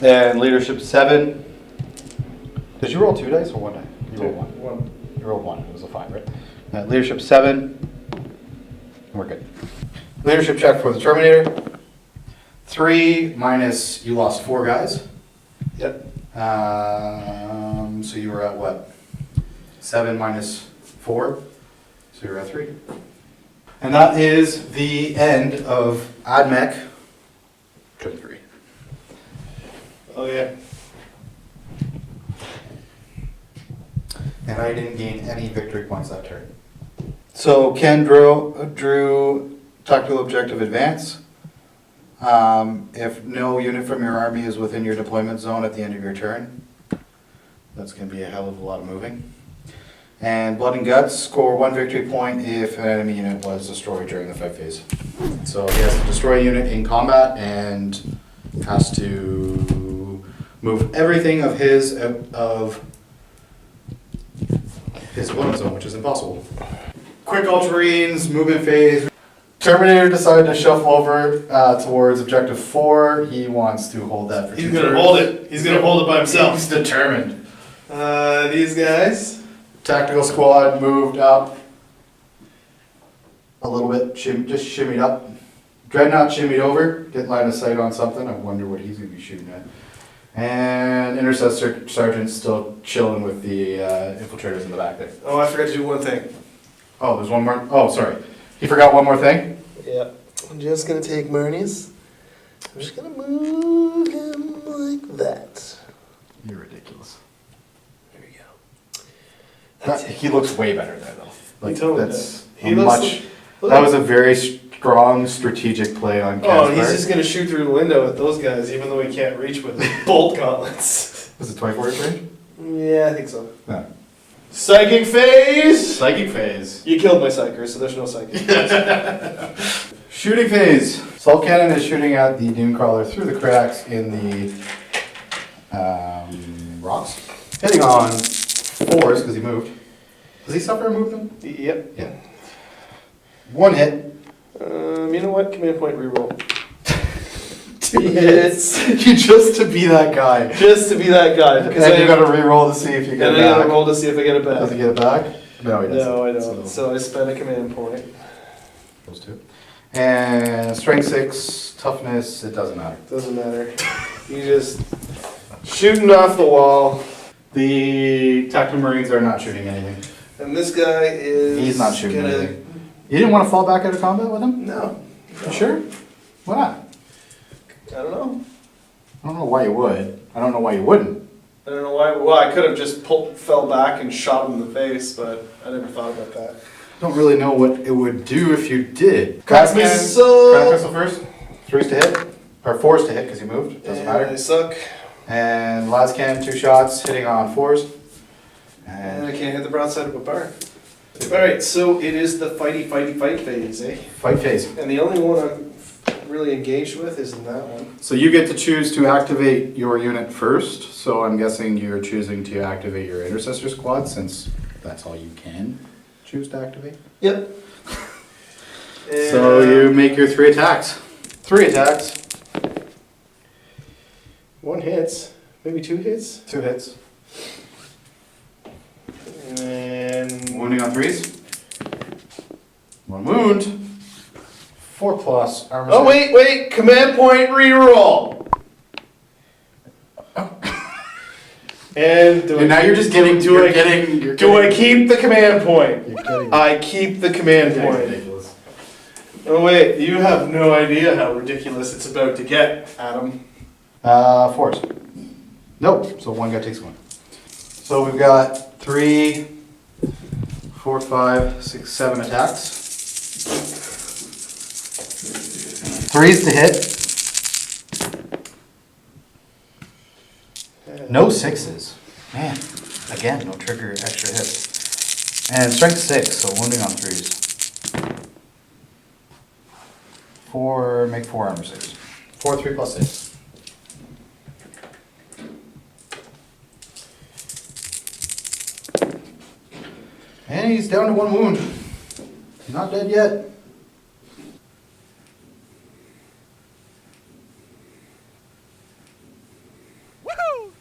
And leadership 7. Did you roll 2 dice or 1 die? You rolled 1. 1. You rolled 1, it was a 5, right? Leadership 7. We're good. Leadership check for the Terminator. 3 minus, you lost 4 guys. Yep. So you were at what? 7 minus 4. So you're at 3. And that is the end of Admech turn 3. Oh yeah. And I didn't gain any victory points that turn. So Ken drew tactical objective advance. If no unit from your army is within your deployment zone at the end of your turn, that's going to be a hell of a lot of moving. And Blood and Guts, score 1 victory point if an enemy unit was destroyed during the fight phase. So he has to destroy a unit in combat and has to move everything of his out of his deployment zone, which is impossible. Quick Ultramarines, movement phase. Terminator decided to shuffle over towards objective 4. He wants to hold that for 2 He's turns. gonna hold it. He's gonna hold it by himself. He's determined. These guys. Tactical squad moved up a little bit, just shimmied up. Dreadnought shimmied over, get line of sight on something. I wonder what he's going to be shooting at. And Intercessor Sergeant's still chilling with the infiltrators in the back there. Oh, I forgot to do one thing. Oh, there's one more. Oh, sorry. He forgot one more thing? Yeah. I'm just gonna take Marneus. I'm just gonna move him like that. You're ridiculous. There we go. He looks way better there, though. Like, totally that's does. a He looks much. like- That was a very strong strategic play on Ken's Oh, he's part. just gonna shoot through the window at those guys, even though he can't reach with his bolt gauntlets. Was it 24 inch range? Yeah, I think so. No. Psychic phase! Psychic phase. You killed my psyker, so there's no psychic phase. Shooting phase. Salt cannon is shooting at the dune crawler through the cracks in the rocks. Hitting on 4s because he moved. Does he suffer a movement? Yep. Yeah. 1 hit. You know what? Command point reroll. 2 hits. You just to be that guy. Just to be that guy. And you got to re-roll to see if you get And it I gotta back. roll to see if I get it Does he back. get it back? No, he doesn't. No, I don't. So I spent a command point. Those 2. And strength 6, toughness, it doesn't matter. Doesn't matter. You just shooting off the wall. The tactical marines are not shooting anything. And this guy is. He's not shooting gonna- anything. You didn't want to fall back out of combat with him? No. You sure? Why not? I don't know. I don't know why you would. I don't know why you wouldn't. I don't know why. Well, I could have just fell back and shot him in the face, but I never thought about that. Don't really know what it would do if you did. Crack Crack missile! missile first. 3s to hit. Or 4s to hit because you moved. Doesn't And matter. I suck. And las cannon, 2 shots, hitting on 4s. And I And can't hit the broadside of a bar. Alright, so it is the fight phase, eh? fight phase. And the only one I'm really engaged with is in that one. So you get to choose to activate your unit first. So I'm guessing you're choosing to activate your intercessor squad since that's all you can choose to activate. Yep. So you make your 3 attacks. 3 attacks. 1 hits, maybe 2 hits. 2 hits. And then Wounding on 3s. 1 wound. 4 plus armor. oh wait, command point reroll. And do And now you're just getting. do You're I getting. You're do I getting, keep the command point? You're getting. I keep the command getting point. ridiculous. Oh wait, you have no idea how ridiculous it's about to get, Adam. 4s. Nope. So 1 guy takes 1. So we've got 3, 4, 5, 6, 7 attacks. 3s to hit. No 6s. Man, again, no trigger extra hits. And strength 6, so wounding on 3s. 4, make 4 armor saves. 4, 3 plus 6. And he's down to 1 wound. Not dead yet. Woohoo!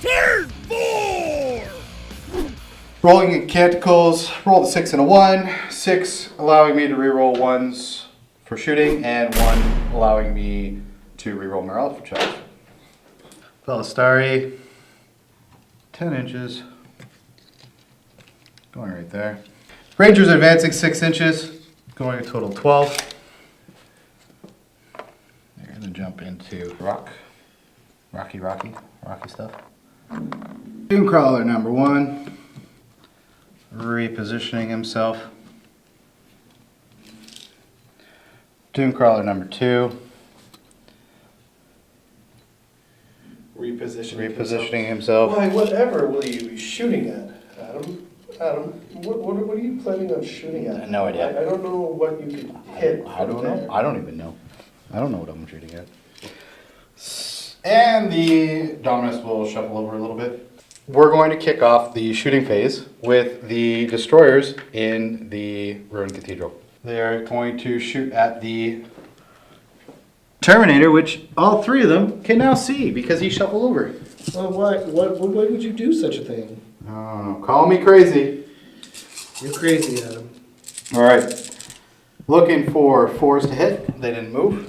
Turn 4! Rolling in Canticles, roll the 6 and a 1. 6 allowing me to reroll 1s for shooting, and 1 allowing me to reroll morale for checks. Belsarius, 10 inches. Going right there. Rangers advancing 6 inches, going a total 12. They're going to jump into rocky stuff. Doomcrawler number 1. Repositioning himself. Doomcrawler number 2. Repositioning himself. Why, whatever will you be shooting at, Adam? Adam, what are you planning on shooting at? No idea. I don't know what you could hit. I don't from know. there. I don't even know. I don't know what I'm shooting at. And the Dominus will shuffle over a little bit. We're going to kick off the shooting phase with the destroyers in the Ruined Cathedral. They're going to shoot at the Terminator, which all 3 of them can now see because he shuffled over. Well, why would you do such a thing? Oh, call me crazy. You're crazy, Adam. All right. Looking for 4s to hit. They didn't move.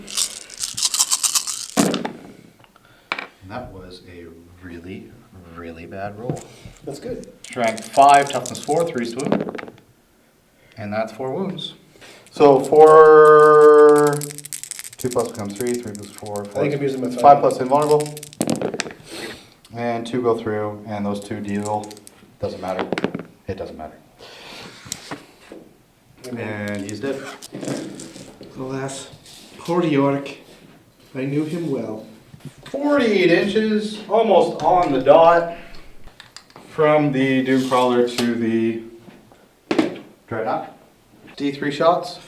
And that was a really, really bad roll. That's good. Strength 5, toughness 4, 3's to him. And that's 4 wounds. So 4, 2 plus becomes 3, 3 plus 4. I think I'm using my 5 plus invulnerable. And 2 go through, and those 2 deal. Doesn't matter. It doesn't matter. And he's dead. Alas, poor Yorick. I knew him well. 48 inches, almost on the dot, from the Doomcrawler to the Dreadnought. D3 shots.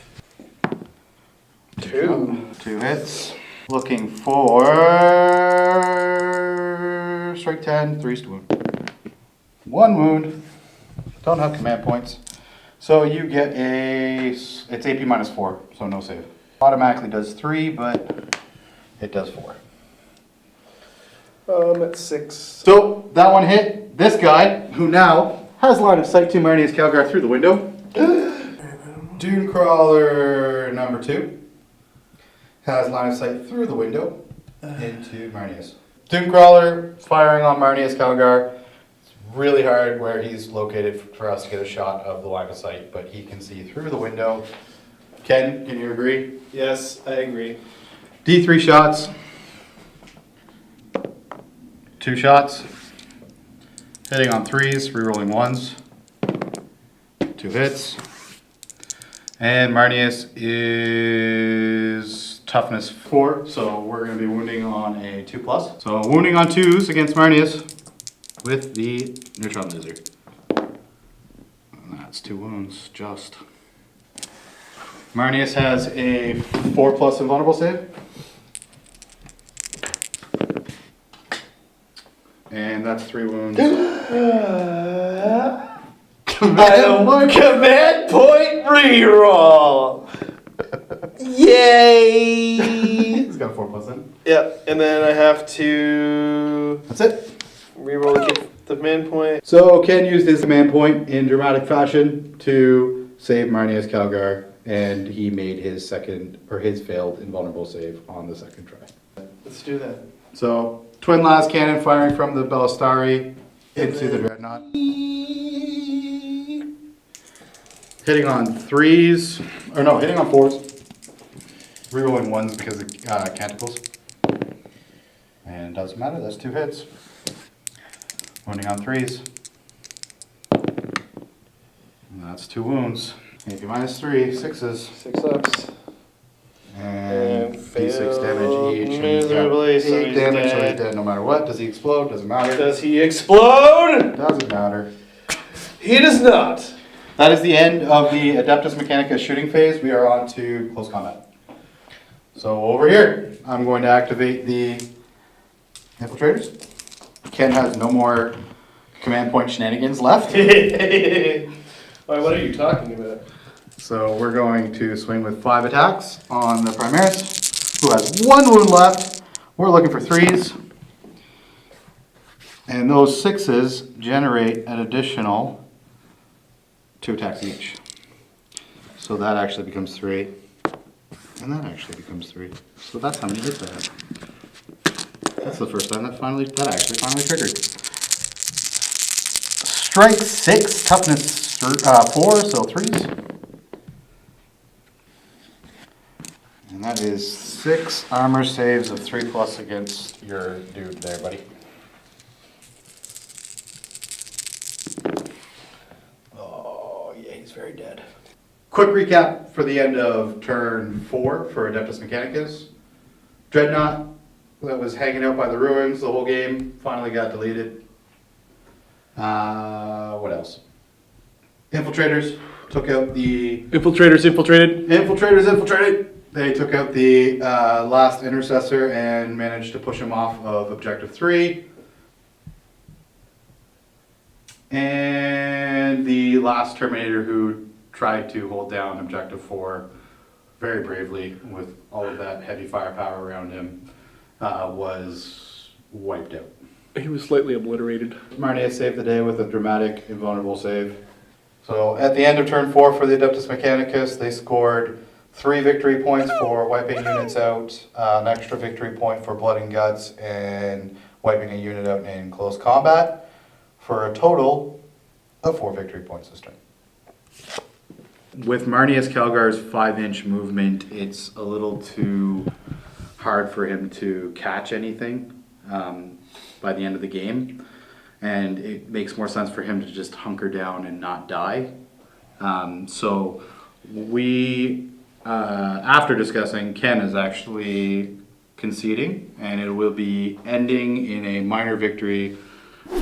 2. 2 hits. Looking for strike 10, 3's to wound. 1 wound. Don't have command points. So you get it's AP minus 4, so no save. Automatically does 3, but it does 4. I'm at 6. So that one hit this guy, who now has line of sight to Marneus Calgar through the window. Doomcrawler number 2 has line of sight through the window into Marneus. Doomcrawler firing on Marneus Calgar. It's really hard where he's located for us to get a shot of the line of sight, but he can see through the window. Ken, can you agree? Yes, I agree. D3 shots. 2 shots. Hitting on 3s, rerolling 1s. 2 hits. And Marneus is toughness 4, so we're going to be wounding on a 2+. So wounding on 2s against Marneus with the neutron laser. And that's 2 wounds, just. Marneus has a 4+ invulnerable save. And that's 3 wounds. Command point reroll! Yay! He's got a 4+ in. Yep, and then I have to That's it. reroll the command point. So Ken used his command point in dramatic fashion to save Marneus Calgar, and he made his failed invulnerable save on the second try. Let's do that. So twin las cannon firing from the Belsarius into the Dreadnought. Hitting on 3s, or no, hitting on 4s. Rerolling 1s because of canticles. And doesn't matter, that's 2 hits. Wounding on 3s. And that's 2 wounds. AP minus 3, 6s. 6 ups. And D6 fail damage each. miserably, so 8 he's damage, so dead. he's dead no matter what. Does he explode? Doesn't matter. Does he explode? Doesn't matter. He does not. That is the end of the Adeptus Mechanicus shooting phase. We are on to close combat. So over here, I'm going to activate the Infiltrators. Ken has no more command point shenanigans left. Why, what are you talking about? So we're going to swing with 5 attacks on the Primaris, who has 1 wound left. We're looking for 3s. And those 6s generate an additional 2 attacks each. So that actually becomes 3. And that actually becomes 3. So that's how many hits I have. That's the first time that actually finally triggered. Strength 6, toughness 4, so 3s. And that is 6 armor saves of 3+ against your dude there, buddy. Oh, yeah, he's very dead. Quick recap for the end of turn 4 for Adeptus Mechanicus. Dreadnought that was hanging out by the ruins the whole game finally got deleted. What else? Infiltrators took out the... Infiltrators infiltrated. Infiltrators infiltrated. They took out the last intercessor and managed to push him off of objective 3. And the last Terminator who tried to hold down objective 4 very bravely with all of that heavy firepower around him was wiped out. He was slightly obliterated. Marneus saved the day with a dramatic invulnerable save. So at the end of turn 4 for the Adeptus Mechanicus, they scored 3 victory points for wiping units out, an extra victory point for blood and guts, and wiping a unit out in close combat, for a total of 4 victory points this turn. With Marneus Calgar's 5-inch movement, it's a little too hard for him to catch anything by the end of the game, and it makes more sense for him to just hunker down and not die. So we, after discussing, Ken is actually conceding, and it will be ending in a minor victory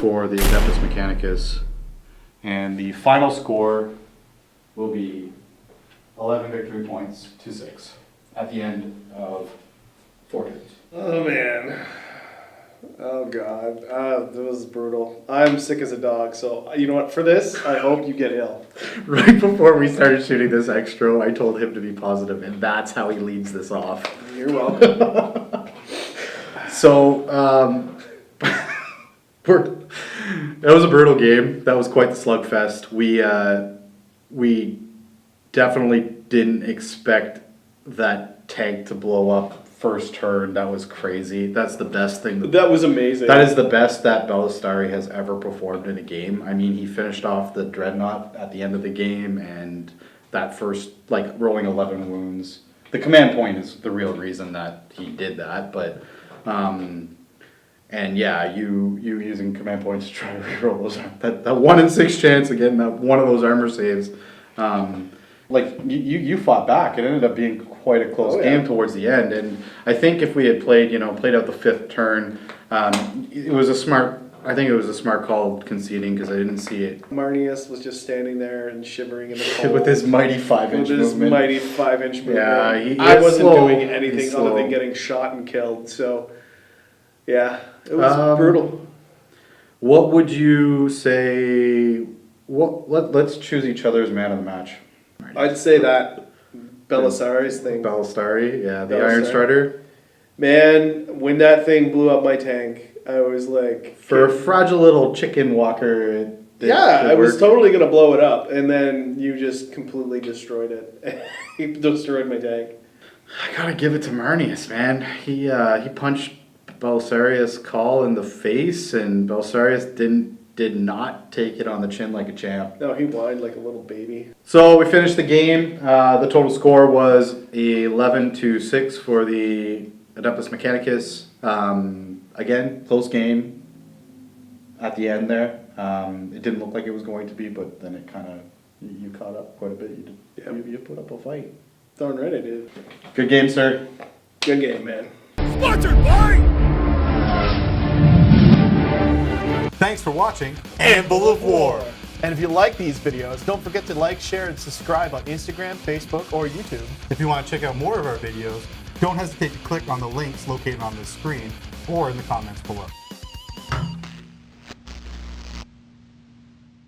for the Adeptus Mechanicus, and the final score will be 11 victory points to 6 at the end of 4 turns. Oh man. Oh god. That was brutal. I'm sick as a dog, so you know what? For this, I hope you get ill. Right before we started shooting this extra, I told him to be positive, and that's how he leads this off. You're welcome. So, that was a brutal game. That was quite the slugfest. We definitely didn't expect that tank to blow up first turn. That was crazy. That's the best thing. That was amazing. That is the best that Belsarius has ever performed in a game. I mean, he finished off the Dreadnought at the end of the game, and that first, like, rolling 11 wounds. The command point is the real reason that he did that, but, and yeah, you using command points to try to reroll those, that 1 in 6 chance, again, that one of those armor saves, like, you fought back. It ended up being quite a close game towards the end, and I think if we had played out the 5th turn, it was a smart call conceding, because I didn't see it. Marneus was just standing there and shivering in the cold. With his mighty 5-inch movement. With his mighty 5-inch movement. Yeah, I wasn't slow. doing anything other than getting shot and killed, so yeah, it was brutal. What would you say? Let's choose each other's man of the match. I'd say that Belsarius thing. Belisari, yeah, the Belisari. Iron Strider. Man, when that thing blew up my tank, I was like... For a fragile little chicken walker, I was totally going to blow it up, and then you just completely destroyed it. He destroyed my tank. I gotta give it to Marneus, man. He punched Belsarius Cawl in the face, and Belsarius did not take it on the chin like a champ. No, he whined like a little baby. So we finished the game. The total score was 11-6 for the Adeptus Mechanicus. Again, close game at the end there. It didn't look like it was going to be, but then it kind of, you caught up quite a bit. You put up a fight. Darn right I did. Good game, sir. Good game, man. Sponsored by Thanks for watching Anvil of War. And if you like these videos, don't forget to like, share, and subscribe on Instagram, Facebook, or YouTube. If you want to check out more of our videos, Don't hesitate to click on the links located on the screen or in the comments below.